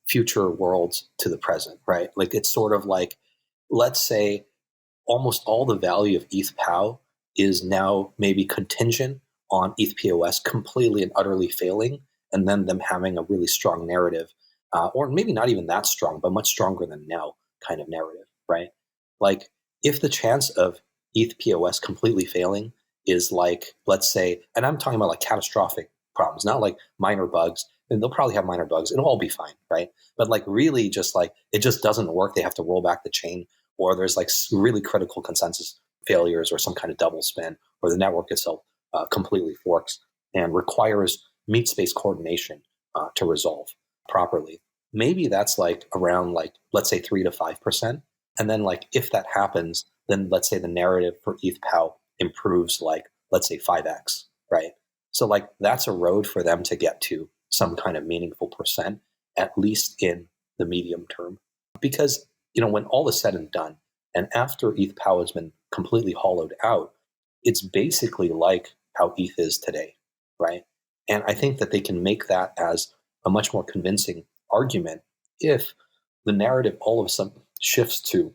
future worlds to the present, right? Like it's sort of like, let's say almost all the value of ETH PoW is now maybe contingent on ETH POS completely and utterly failing, and then them having a really strong narrative, or maybe not even that strong, but much stronger than now kind of narrative, right? Like if the chance of ETH POS completely failing is like, let's say, and I'm talking about like catastrophic problems, not like minor bugs, and they'll probably have minor bugs. It'll all be fine, right? But like really just like, it just doesn't work. They have to roll back the chain, or there's like really critical consensus failures or some kind of double spin, or the network itself completely forks and requires meat space coordination to resolve properly. Maybe that's like around like, let's say 3 to 5%. And then like, if that happens, then let's say the narrative for ETH PoW improves like, let's say 5x, right? So like that's a road for them to get to some kind of meaningful percent, at least in the medium term. Because, when all is said and done, and after ETH PoW has been completely hollowed out, it's basically like how ETH is today, right? And I think that they can make that as a much more convincing argument if the narrative all of a sudden shifts to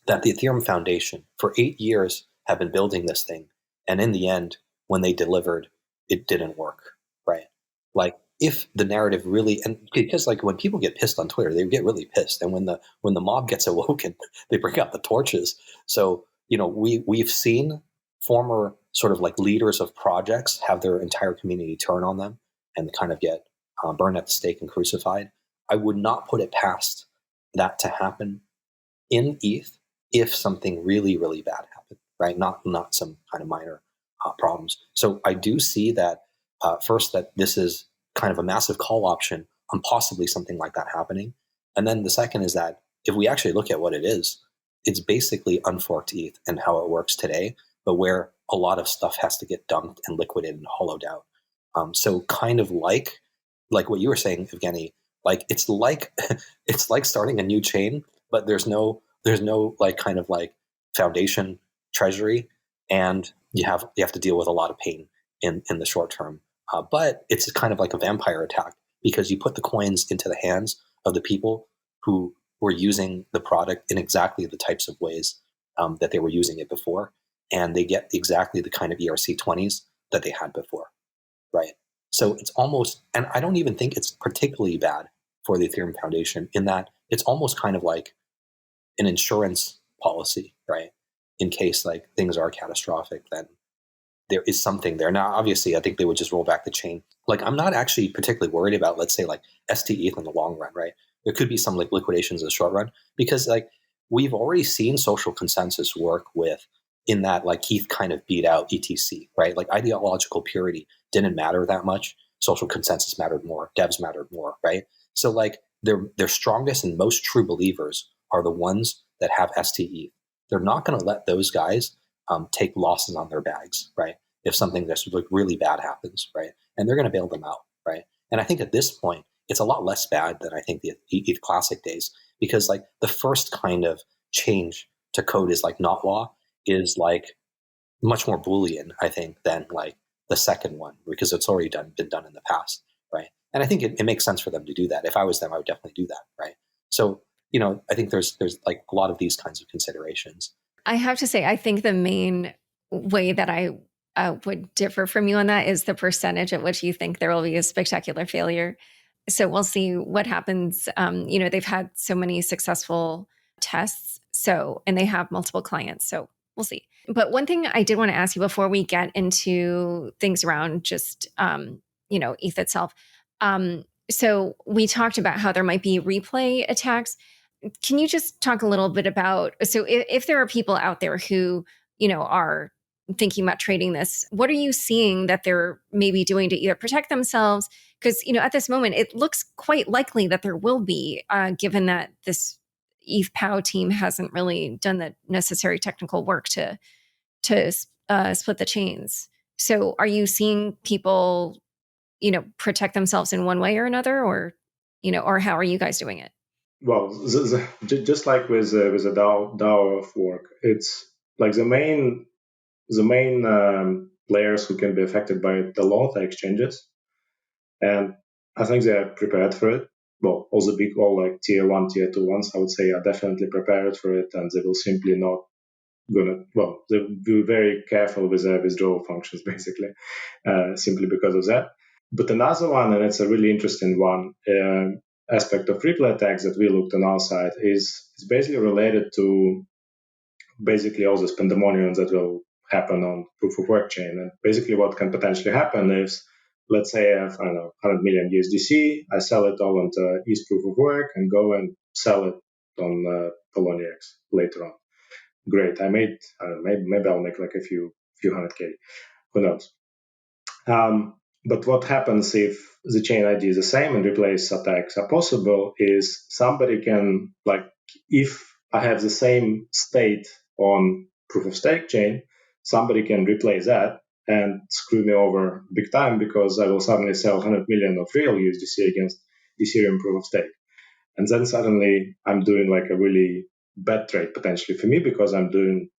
that the Ethereum Foundation for 8 years have been building this thing, and in the end, when they delivered, it didn't work, right? Like if the narrative really, and because like when people get pissed on Twitter, they get really pissed, and when the mob gets awoken, they bring out the torches. So we've seen former sort of like leaders of projects have their entire community turn on them and kind of get burned at the stake and crucified. I would not put it past that to happen in ETH if something really, really bad happened, right? Not some kind of minor problems. So I do see that first, that this is kind of a massive call option on possibly something like that happening. And then the second is that if we actually look at what it is, it's basically unforked ETH and how it works today, but where a lot of stuff has to get dumped and liquidated and hollowed out. So kind of like what you were saying, Evgeny, like it's like starting a new chain, but there's no like kind of like foundation treasury, and you have to deal with a lot of pain in the short term. But it's kind of like a vampire attack, because you put the coins into the hands of the people who were using the product in exactly the types of ways that they were using it before, and they get exactly the kind of ERC20s that they had before, right? So it's almost, and I don't even think it's particularly bad for the Ethereum Foundation, in that it's almost kind of like an insurance policy, right? In case like things are catastrophic, then there is something there. Now, obviously, I think they would just roll back the chain. Like, I'm not actually particularly worried about, let's say, like stETH in the long run, right? There could be some like liquidations in the short run, because like we've already seen social consensus work with, in that like Keith kind of beat out ETC, right? Like ideological purity didn't matter that much. Social consensus mattered more. Devs mattered more, right? So like their strongest and most true believers are the ones that have stETH. They're not going to let those guys take losses on their bags, right? If something that's like really bad happens, right? And they're going to bail them out, right? And I think at this point, it's a lot less bad than I think the ETH Classic days, because like the first kind of change to code is like not law is like much more Boolean, I think, than like the second one, because it's already been done in the past, right? And I think it makes sense for them to do that. If I was them, I would definitely do that, right? So, I think there's like a lot of these kinds of considerations. I have to say, I think the main way that I would differ from you on that is the percentage at which you think there will be a spectacular failure. So we'll see what happens. They've had so many successful tests, and they have multiple clients. So we'll see. But one thing I did want to ask you before we get into things around just, ETH itself. So we talked about how there might be replay attacks. Can you just talk a little bit about, so if there are people out there who, are thinking about trading this, what are you seeing that they're maybe doing to either protect themselves? Because, at this moment, it looks quite likely that there will be, given that this ETH PoW team hasn't really done the necessary technical work to split the chains. So are you seeing people, protect themselves in one way or another, or how are you guys doing it? Well, just like with a DAO of work, it's like the main players who can be affected by it a lot are exchanges, and I think they are prepared for it. Well, all like tier 1, tier 2 ones, I would say, are definitely prepared for it, and they will simply not they'll be very careful with their withdrawal functions, basically, simply because of that. But another one, and it's a really interesting one, aspect of replay attacks that we looked on our side is basically related to basically all this pandemonium that will happen on proof of work chain. And basically what can potentially happen is, let's say I have, 100 million USDC, I sell it all onto ETH Proof of Work and go and sell it on Poloniex later on. Great, I made, maybe I'll make like a few hundred K, who knows. But what happens if the chain ID is the same and replace attacks are possible is somebody can, like, if I have the same state on proof of stake chain, somebody can replace that and screw me over big time, because I will suddenly sell 100 million of real USDC against Ethereum proof of stake. And then suddenly I'm doing like a really bad trade potentially for me, because I'm doing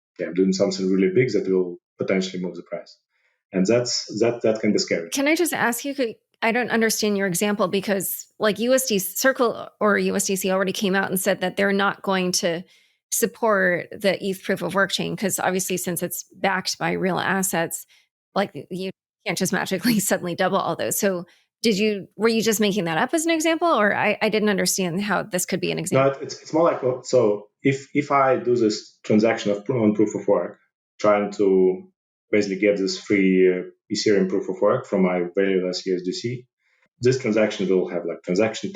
something really big that will potentially move the price. And that can be scary. Can I just ask you, I don't understand your example, because like USD Circle or USDC already came out and said that they're not going to support the ETH Proof of Work chain, because obviously since it's backed by real assets, like you can't just magically suddenly double all those. So Were you just making that up as an example, or I didn't understand how this could be an example? No, it's more like, so if I do this transaction on proof of work, trying to basically get this free Ethereum proof of work from my valueless USDC, this transaction will have like transaction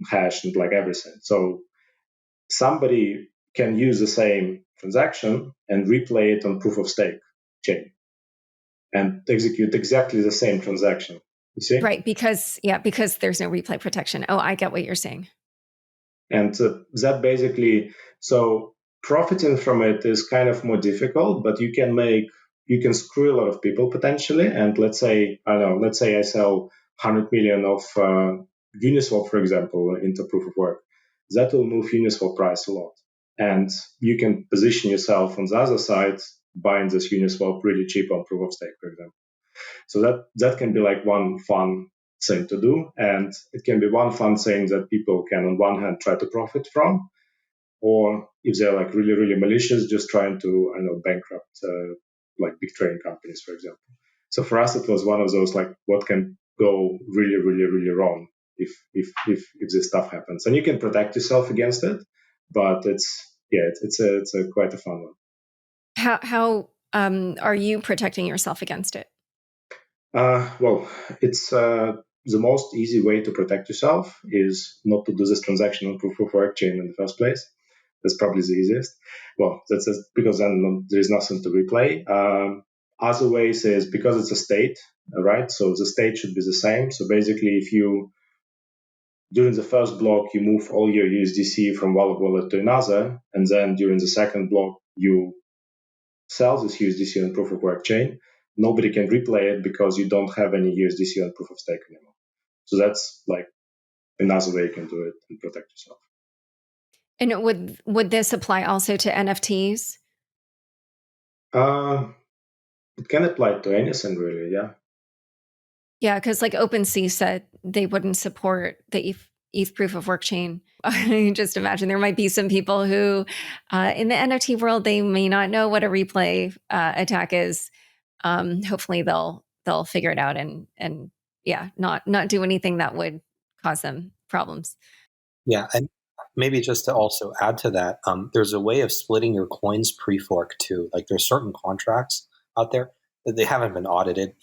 hash and like everything. So somebody can use the same transaction and replay it on proof of stake chain and execute exactly the same transaction. You see? Right, because there's no replay protection. Oh, I get what you're saying. And that basically, so profiting from it is kind of more difficult, but you can screw a lot of people potentially. And let's say I sell 100 million of Uniswap, for example, into proof of work. That will move Uniswap price a lot. And you can position yourself on the other side, buying this Uniswap really cheap on proof of stake, for example. So that can be like one fun thing to do. And it can be one fun thing that people can, on one hand, try to profit from, or if they're like really, really malicious, just trying to, bankrupt like big trading companies, for example. So for us, it was one of those like, what can go really, really, really wrong if this stuff happens, and you can protect yourself against it, but it's a quite a fun one. How are you protecting yourself against it? Well, it's the most easy way to protect yourself is not to do this transaction on proof of work chain in the first place. That's probably the easiest. Well, that's because then there is nothing to replay. Other ways is because it's a state, right? So the state should be the same. So basically, if you during the first block you move all your USDC from one wallet to another, and then during the second block you sell this USDC on proof of work chain, nobody can replay it because you don't have any USDC on proof of stake anymore. So that's like another way you can do it and protect yourself. And would this apply also to NFTs? It can apply to anything really, yeah. Yeah, because like OpenSea said they wouldn't support the ETH Proof of Work chain. I just imagine there might be some people who, in the NFT world, they may not know what a replay attack is. Hopefully, they'll figure it out and not do anything that would cause them problems. Yeah, and maybe just to also add to that, there's a way of splitting your coins pre-fork too. Like there's certain contracts out there that they haven't been audited.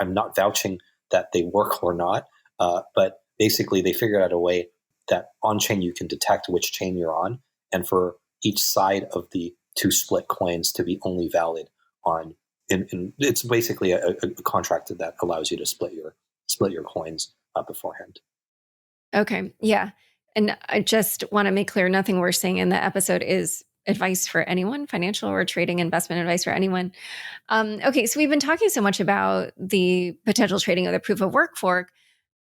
I'm not vouching that they work or not, but basically they figured out a way that on-chain you can detect which chain you're on, and for each side of the two split coins to be only valid on. And it's basically a contract that allows you to split your coins beforehand. Okay, yeah. And I just want to make clear, nothing we're saying in the episode is advice for anyone, financial or trading investment advice for anyone. Okay, so we've been talking so much about the potential trading of the proof of work fork.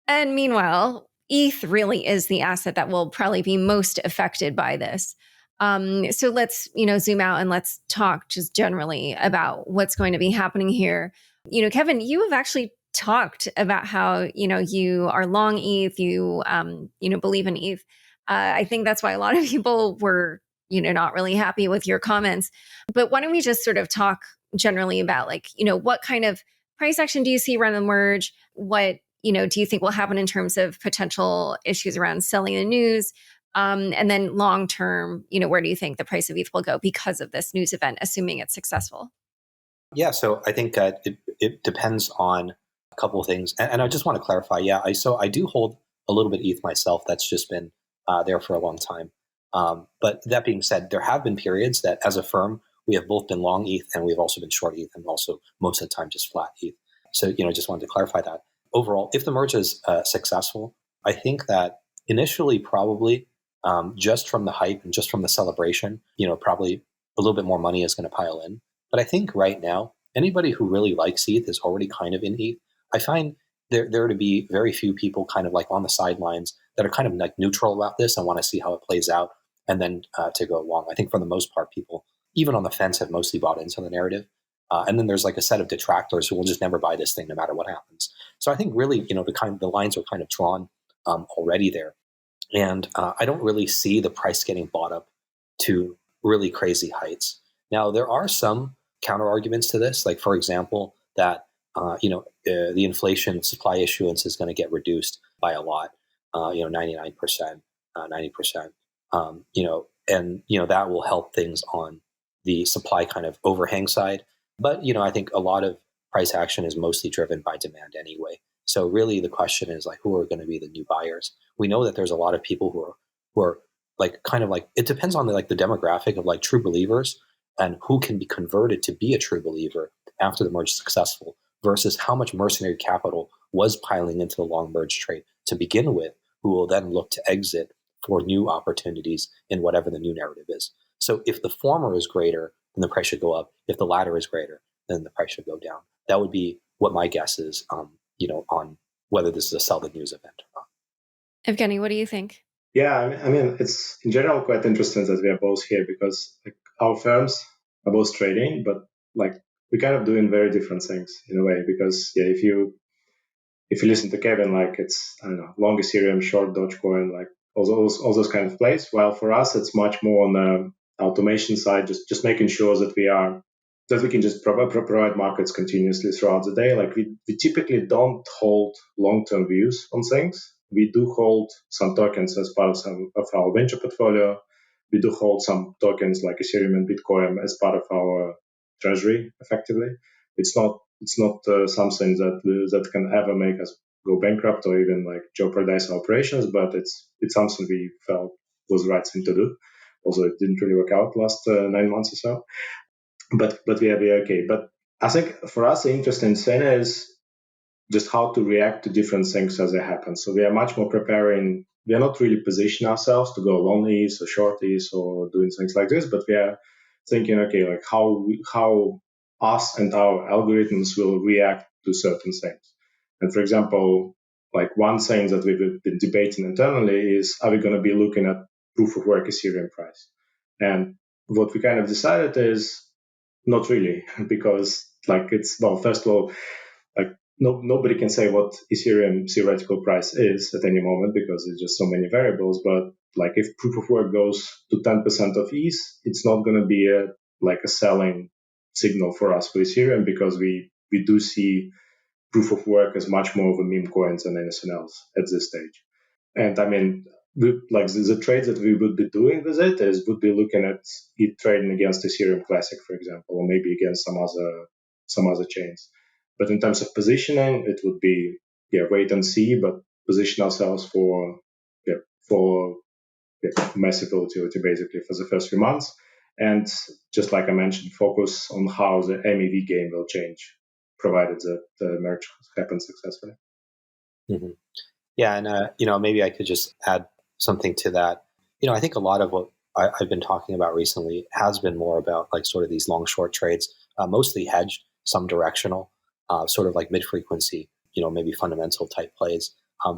And meanwhile, ETH really is the asset that will probably be most affected by this. So let's, zoom out and let's talk just generally about what's going to be happening here. Kevin, you have actually talked about how, you are long ETH, you believe in ETH. I think that's why a lot of people were, not really happy with your comments. But why don't we just sort of talk generally about what kind of price action do you see around the merge? What, do you think will happen in terms of potential issues around selling the news? And then long term, where do you think the price of ETH will go because of this news event, assuming it's successful? Yeah, so I think it depends on a couple of things. And I just want to clarify, I do hold a little bit ETH myself. That's just been there for a long time. But that being said, there have been periods that as a firm, we have both been long ETH and we've also been short ETH and also most of the time just flat ETH. So, just wanted to clarify that. Overall, if the merge is successful, I think that initially probably just from the hype and just from the celebration, probably a little bit more money is going to pile in. But I think right now, anybody who really likes ETH is already kind of in ETH. I find there to be very few people kind of like on the sidelines that are kind of like neutral about this and want to see how it plays out and then to go along. I think for the most part, people, even on the fence, have mostly bought into the narrative. And then there's like a set of detractors who will just never buy this thing no matter what happens. So I think really, the lines are kind of drawn already there. And I don't really see the price getting bought up to really crazy heights. Now, there are some counter arguments to this, like, for example, that the inflation supply issuance is going to get reduced by a lot, 99%, 90%, and that will help things on the supply kind of overhang side. But, I think a lot of price action is mostly driven by demand anyway. So really the question is like, who are going to be the new buyers? We know that there's a lot of people who are like, kind of like, it depends on the demographic of like true believers and who can be converted to be a true believer after the merge is successful versus how much mercenary capital was piling into the long merge trade to begin with, who will then look to exit for new opportunities in whatever the new narrative is. So if the former is greater, then the price should go up. If the latter is greater, then the price should go down. That would be what my guess is, on whether this is a sell the news event or not. Evgeny, what do you think? Yeah, I mean, it's in general quite interesting that we are both here because like, our firms are both trading, but like we're kind of doing very different things in a way. Because if you listen to Kevin, like it's, I don't know, long Ethereum, short Dogecoin, like all those kind of plays. While for us, it's much more on the automation side, just making sure that we can just provide markets continuously throughout the day. Like we typically don't hold long-term views on things. We do hold some tokens as part of our venture portfolio. We do hold some tokens like Ethereum and Bitcoin as part of our treasury, effectively. It's not something that can ever make us go bankrupt or even like jeopardize our operations, but it's something we felt was the right thing to do. Also, it didn't really work out last 9 months or so, but we are okay. But I think for us, the interesting thing is just how to react to different things as they happen. So we are much more preparing. We are not really positioning ourselves to go long ETH or short ETH or doing things like this, but we are thinking, okay, like how us and our algorithms will react to certain things. And for example, like one thing that we've been debating internally is, are we going to be looking at proof of work Ethereum price? And what we kind of decided is not really, because like it's, well, first of all, like nobody can say what Ethereum theoretical price is at any moment because there's just so many variables. But like if proof of work goes to 10% of ETH, it's not going to be a selling signal for us for Ethereum because we do see proof of work as much more of a meme coin than anything else at this stage. And I mean, the trades that we would be doing with it is would be looking at it trading against Ethereum Classic, for example, or maybe against some other chains. But in terms of positioning, it would be wait and see, but position ourselves for massive volatility basically for the first few months. And just like I mentioned, focus on how the MEV game will change, provided that the merge happens successfully. Mm-hmm. Yeah, and maybe I could just add something to that. I think a lot of what I've been talking about recently has been more about like sort of these long short trades, mostly hedged, some directional, sort of like mid frequency, maybe fundamental type plays.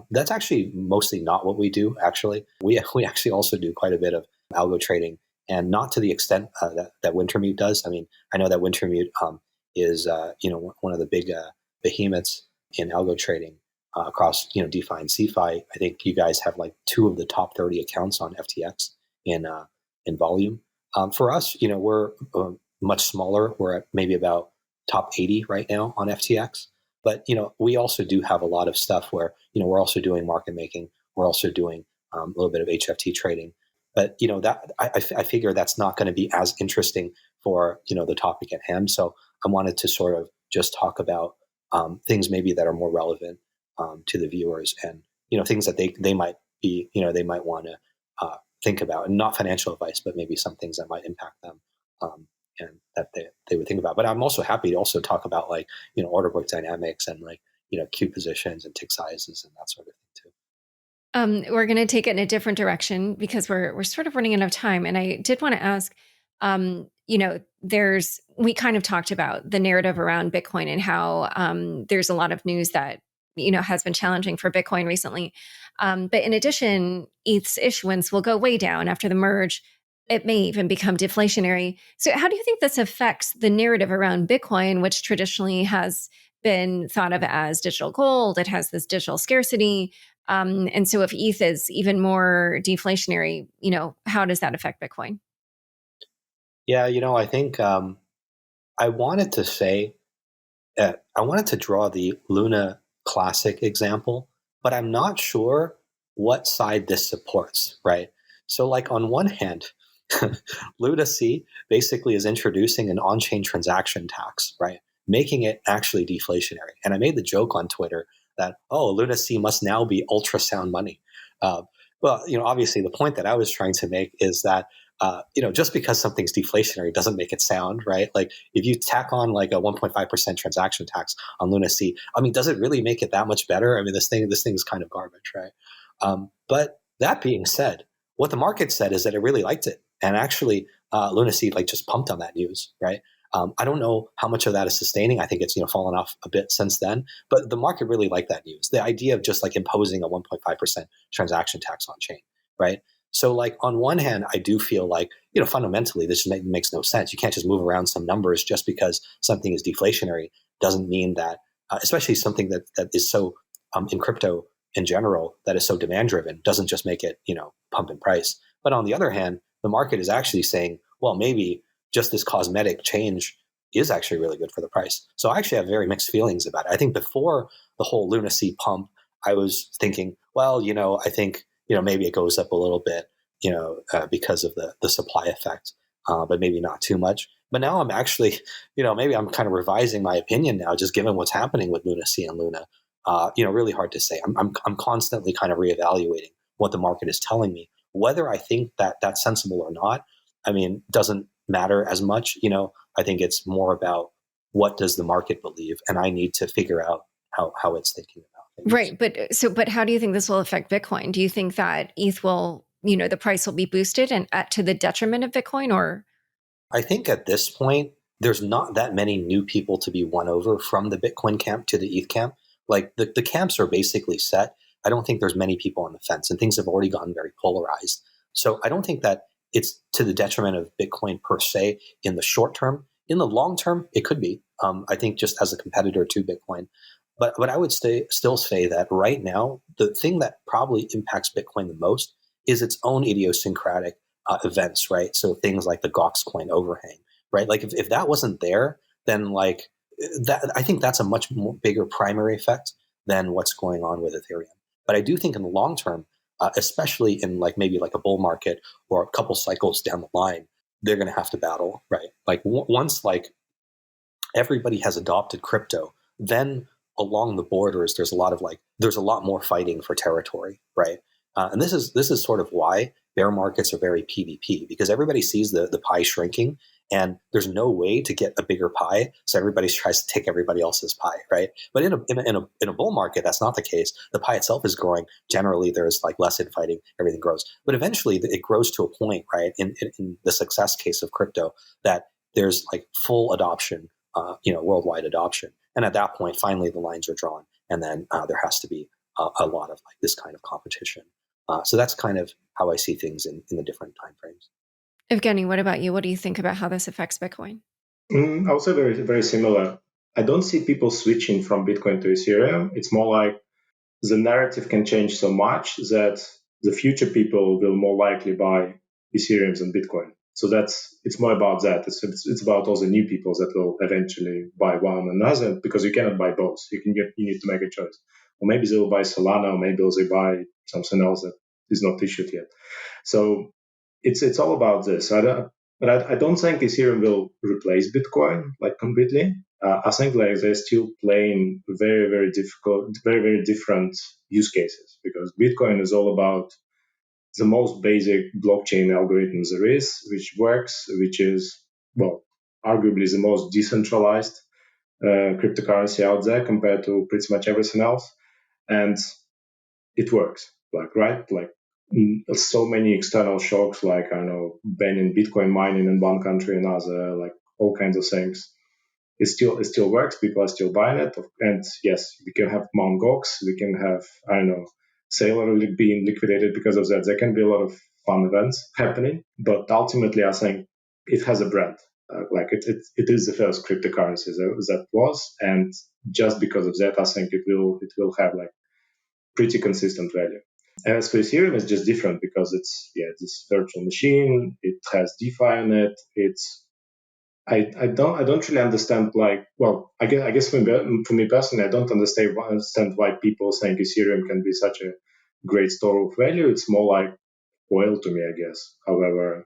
That's actually mostly not what we do. Actually, we actually also do quite a bit of algo trading, and not to the extent that Wintermute does. I mean, I know that Wintermute is one of the big behemoths in algo trading. Across DeFi and CeFi, I think you guys have like 2 of the top 30 accounts on FTX in volume. For us, we're much smaller. We're at maybe about top 80 right now on FTX. But we also do have a lot of stuff where we're also doing market making. We're also doing a little bit of HFT trading. But that I figure that's not going to be as interesting for the topic at hand. So I wanted to sort of just talk about things maybe that are more relevant to the viewers, and things that they might be they might want to think about, and not financial advice, but maybe some things that might impact them, and that they would think about. But I'm also happy to also talk about like order book dynamics and like queue positions and tick sizes and that sort of thing too. We're going to take it in a different direction because we're sort of running out of time, and I did want to ask. We kind of talked about the narrative around Bitcoin and how there's a lot of news that has been challenging for Bitcoin recently. But in addition, ETH's issuance will go way down after the merge. It may even become deflationary. So how do you think this affects the narrative around Bitcoin, which traditionally has been thought of as digital gold? It has this digital scarcity. And so if ETH is even more deflationary, how does that affect Bitcoin? Yeah, I think I wanted to say I wanted to draw the Luna Classic example, but I'm not sure what side this supports, right? So like on one hand, Luna C basically is introducing an on-chain transaction tax, right? Making it actually deflationary. And I made the joke on Twitter that, oh, Luna C must now be ultrasound money. Well, obviously the point that I was trying to make is that, just because something's deflationary doesn't make it sound, right? Like if you tack on like a 1.5% transaction tax on Luna C, I mean, does it really make it that much better? I mean, this thing is kind of garbage, right? But that being said, what the market said is that it really liked it. And actually, Luna C like just pumped on that news, right? I don't know how much of that is sustaining. I think it's fallen off a bit since then, but the market really liked that news. The idea of just like imposing a 1.5% transaction tax on chain, right? So like on one hand, I do feel like fundamentally this makes no sense. You can't just move around some numbers just because something is deflationary. Doesn't mean that, especially something that is so in crypto in general that is so demand driven, doesn't just make it pump in price. But on the other hand, the market is actually saying, well, maybe just this cosmetic change is actually really good for the price. So I actually have very mixed feelings about it. I think before the whole Luna C pump, I was thinking, well, I think, maybe it goes up a little bit, because of the supply effect, but maybe not too much. But now I'm actually, maybe I'm kind of revising my opinion now, just given what's happening with Luna C and Luna. Really hard to say. I'm constantly kind of reevaluating what the market is telling me. Whether I think that that's sensible or not, I mean, doesn't matter as much. I think it's more about what does the market believe, and I need to figure out how it's thinking about things. Right. But how do you think this will affect Bitcoin? Do you think that ETH will, the price will be boosted and to the detriment of Bitcoin, or? I think at this point, there's not that many new people to be won over from the Bitcoin camp to the ETH camp. Like the camps are basically set. I don't think there's many people on the fence, and things have already gotten very polarized. So I don't think that it's to the detriment of Bitcoin per se in the short term. In the long term, it could be. I think just as a competitor to Bitcoin. But I would still say that right now, the thing that probably impacts Bitcoin the most is its own idiosyncratic events, right? So things like the Gox coin overhang, right? Like if that wasn't there, then like that, I think that's a much more bigger primary effect than what's going on with Ethereum. But I do think in the long term, especially in like maybe like a bull market or a couple cycles down the line, they're going to have to battle, right? Like once like everybody has adopted crypto, then along the borders, there's a lot more fighting for territory, right? And this is sort of why bear markets are very PvP, because everybody sees the pie shrinking, and there's no way to get a bigger pie, so everybody tries to take everybody else's pie, right? But in a bull market, that's not the case. The pie itself is growing. Generally, there's like less infighting. Everything grows, but eventually it grows to a point, right? In the success case of crypto, that there's like full adoption, worldwide adoption. And at that point, finally, the lines are drawn, and then there has to be a lot of like this kind of competition. So that's kind of how I see things in the different timeframes. Evgeny, what about you? What do you think about how this affects Bitcoin? I would say very, very similar. I don't see people switching from Bitcoin to Ethereum. It's more like the narrative can change so much that the future people will more likely buy Ethereum than Bitcoin. So it's more about that. It's about all the new people that will eventually buy one another, because you cannot buy both. You need to make a choice. Or maybe they will buy Solana, or maybe they'll buy something else that is not issued yet. So it's all about this. I don't think Ethereum will replace Bitcoin like completely. I think like they're still playing very, very difficult, very, very different use cases, because Bitcoin is all about the most basic blockchain algorithm there is, which works, which is, well, arguably the most decentralized cryptocurrency out there compared to pretty much everything else. And it works, like, right? Like so many external shocks, like, I don't know, banning Bitcoin mining in one country and another, like all kinds of things. It still works. People are still buying it. And yes, we can have Mt. Gox. We can have, I don't know, Sailor being liquidated because of that. There can be a lot of fun events happening. But ultimately, I think it has a brand. Like it is the first cryptocurrency that was. And just because of that, I think it will have like pretty consistent value. As for Ethereum, it's just different because it's this virtual machine. It has DeFi on it. It's I don't really understand, like, well, I guess for me personally, I don't understand why people think Ethereum can be such a great store of value. It's more like oil to me, I guess, however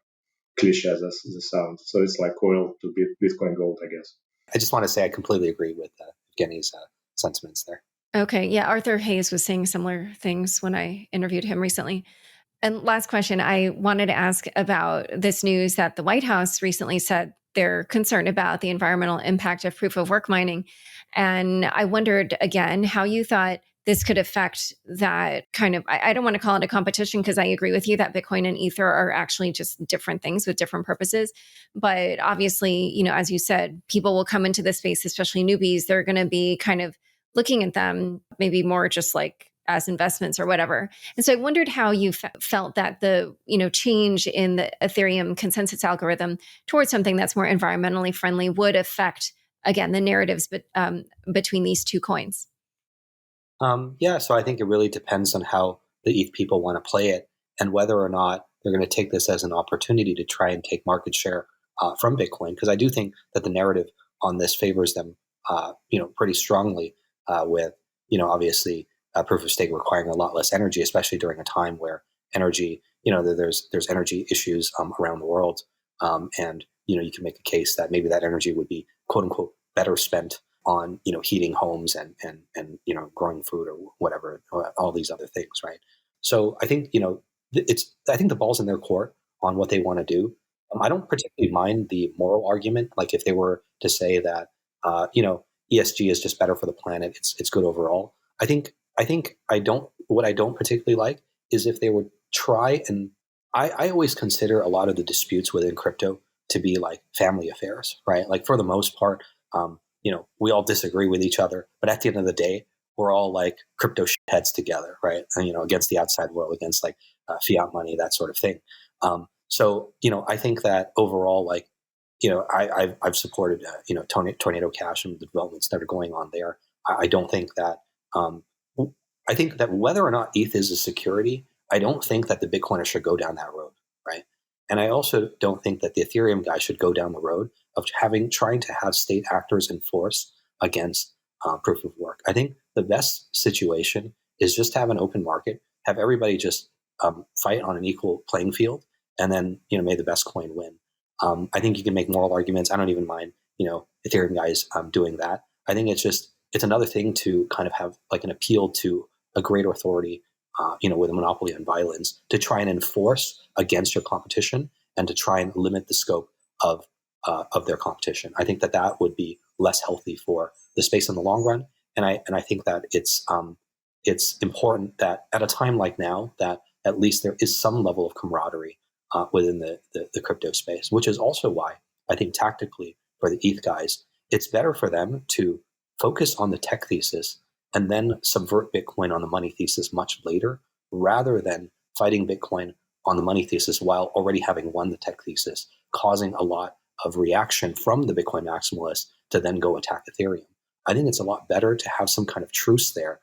cliche as this sounds. So it's like oil to Bitcoin Gold, I guess. I just want to say I completely agree with Evgeny's sentiments there. Okay. Yeah. Arthur Hayes was saying similar things when I interviewed him recently. And last question, I wanted to ask about this news that the White House recently said they're concerned about the environmental impact of proof of work mining. And I wondered again how you thought this could affect that kind of, I don't want to call it a competition because I agree with you that Bitcoin and Ether are actually just different things with different purposes. But obviously, as you said, people will come into this space, especially newbies, they're going to be kind of looking at them maybe more just like as investments or whatever. And so I wondered how you felt that the change in the Ethereum consensus algorithm towards something that's more environmentally friendly would affect, again, the narratives between these two coins. Yeah, so I think it really depends on how the ETH people want to play it and whether or not they're going to take this as an opportunity to try and take market share from Bitcoin. Because I do think that the narrative on this favors them, pretty strongly with, obviously proof of stake requiring a lot less energy, especially during a time where energy, there's energy issues around the world. And, you can make a case that maybe that energy would be quote unquote better spent on heating homes and growing food or whatever, all these other things, right? So I think I think the ball's in their court on what they want to do. I don't particularly mind the moral argument, like if they were to say that ESG is just better for the planet, it's good overall. I think what I don't particularly like is if they would try and I always consider a lot of the disputes within crypto to be like family affairs, right? Like for the most part, we all disagree with each other, but at the end of the day, we're all like crypto heads together, right? And, against the outside world, against like fiat money, that sort of thing. So, I think that overall, like, I've supported, Tornado Cash and the developments that are going on there. I don't think that, I think that whether or not ETH is a security, I don't think that the Bitcoiners should go down that road, right? And I also don't think that the Ethereum guy should go down the road of trying to have state actors enforce against proof of work. I think the best situation is just to have an open market, have everybody just fight on an equal playing field, and then may the best coin win. I think you can make moral arguments. I don't even mind Ethereum guys doing that. I think it's another thing to kind of have like an appeal to a greater authority, with a monopoly on violence, to try and enforce against your competition and to try and limit the scope of their competition. I think that would be less healthy for the space in the long run. And I think that it's important that at a time like now that at least there is some level of camaraderie within the crypto space, which is also why I think tactically for the ETH guys, it's better for them to focus on the tech thesis and then subvert Bitcoin on the money thesis much later, rather than fighting Bitcoin on the money thesis while already having won the tech thesis, causing a lot of reaction from the Bitcoin maximalists to then go attack Ethereum. I think it's a lot better to have some kind of truce there,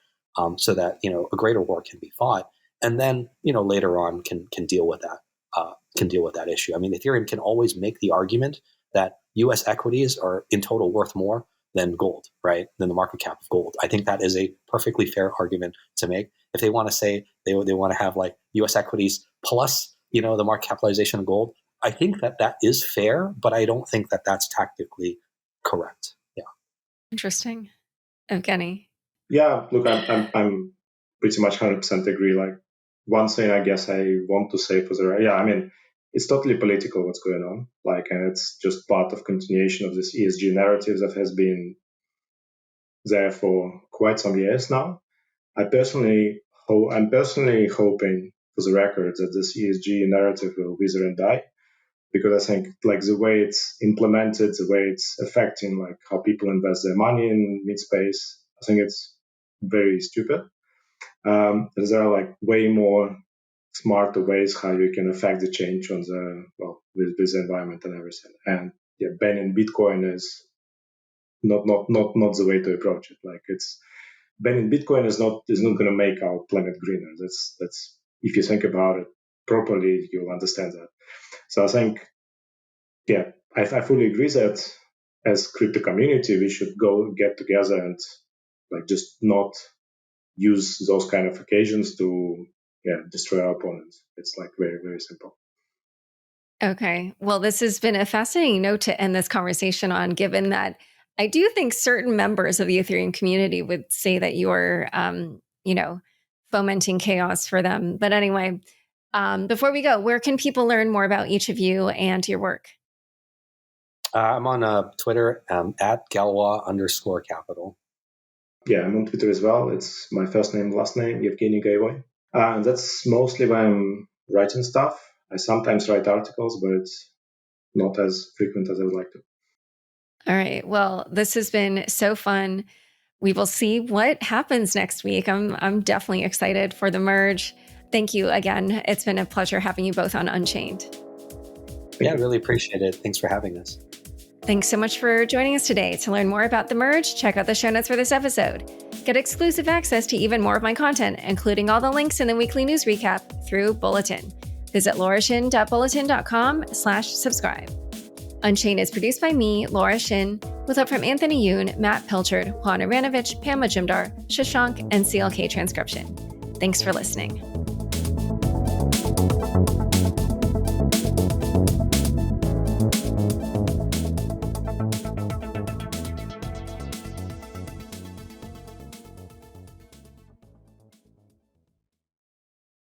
so that a greater war can be fought, and then later on can deal with that issue. I mean, Ethereum can always make the argument that U.S. equities are in total worth more than gold, right? Than the market cap of gold. I think that is a perfectly fair argument to make. If they want to say they want to have like U.S. equities plus the market capitalization of gold, I think that is fair, but I don't think that that's tactically correct. Yeah. Interesting. Evgeny. Yeah, look, I'm pretty much 100% agree. Like, one thing I guess I want to say for I mean, it's totally political what's going on. Like, and it's just part of continuation of this ESG narrative that has been there for quite some years now. I'm personally hoping, for the record, that this ESG narrative will wither and die, because I think like the way it's implemented, the way it's affecting like how people invest their money in mid space, I think it's very stupid. There are like way more smarter ways how you can affect the change on with the environment and everything. And yeah, banning Bitcoin is not the way to approach it. Like, it's banning Bitcoin is not going to make our planet greener. That's if you think about it properly, you'll understand that. So I think, yeah, I fully agree that as crypto community, we should go get together and like just not use those kind of occasions to destroy our opponents. It's like very, very simple. Okay. Well, this has been a fascinating note to end this conversation on, given that I do think certain members of the Ethereum community would say that you're, fomenting chaos for them. But anyway, before we go, where can people learn more about each of you and your work? I'm on Twitter at Galois_Capital. Yeah, I'm on Twitter as well. It's my first name, last name, Evgeny Gaevoy. And that's mostly when I'm writing stuff. I sometimes write articles, but it's not as frequent as I would like to. All right. Well, this has been so fun. We will see what happens next week. I'm definitely excited for the merge. Thank you again. It's been a pleasure having you both on Unchained. Yeah, I really appreciate it. Thanks for having us. Thanks so much for joining us today. To learn more about the merge, check out the show notes for this episode. Get exclusive access to even more of my content, including all the links in the weekly news recap through Bulletin. Visit laurashin.bulletin.com/subscribe. Unchained is produced by me, Laura Shin, with help from Anthony Yoon, Matt Pilchard, Juan Aranovich, Pam Majumdar, Shashank, and CLK Transcription. Thanks for listening.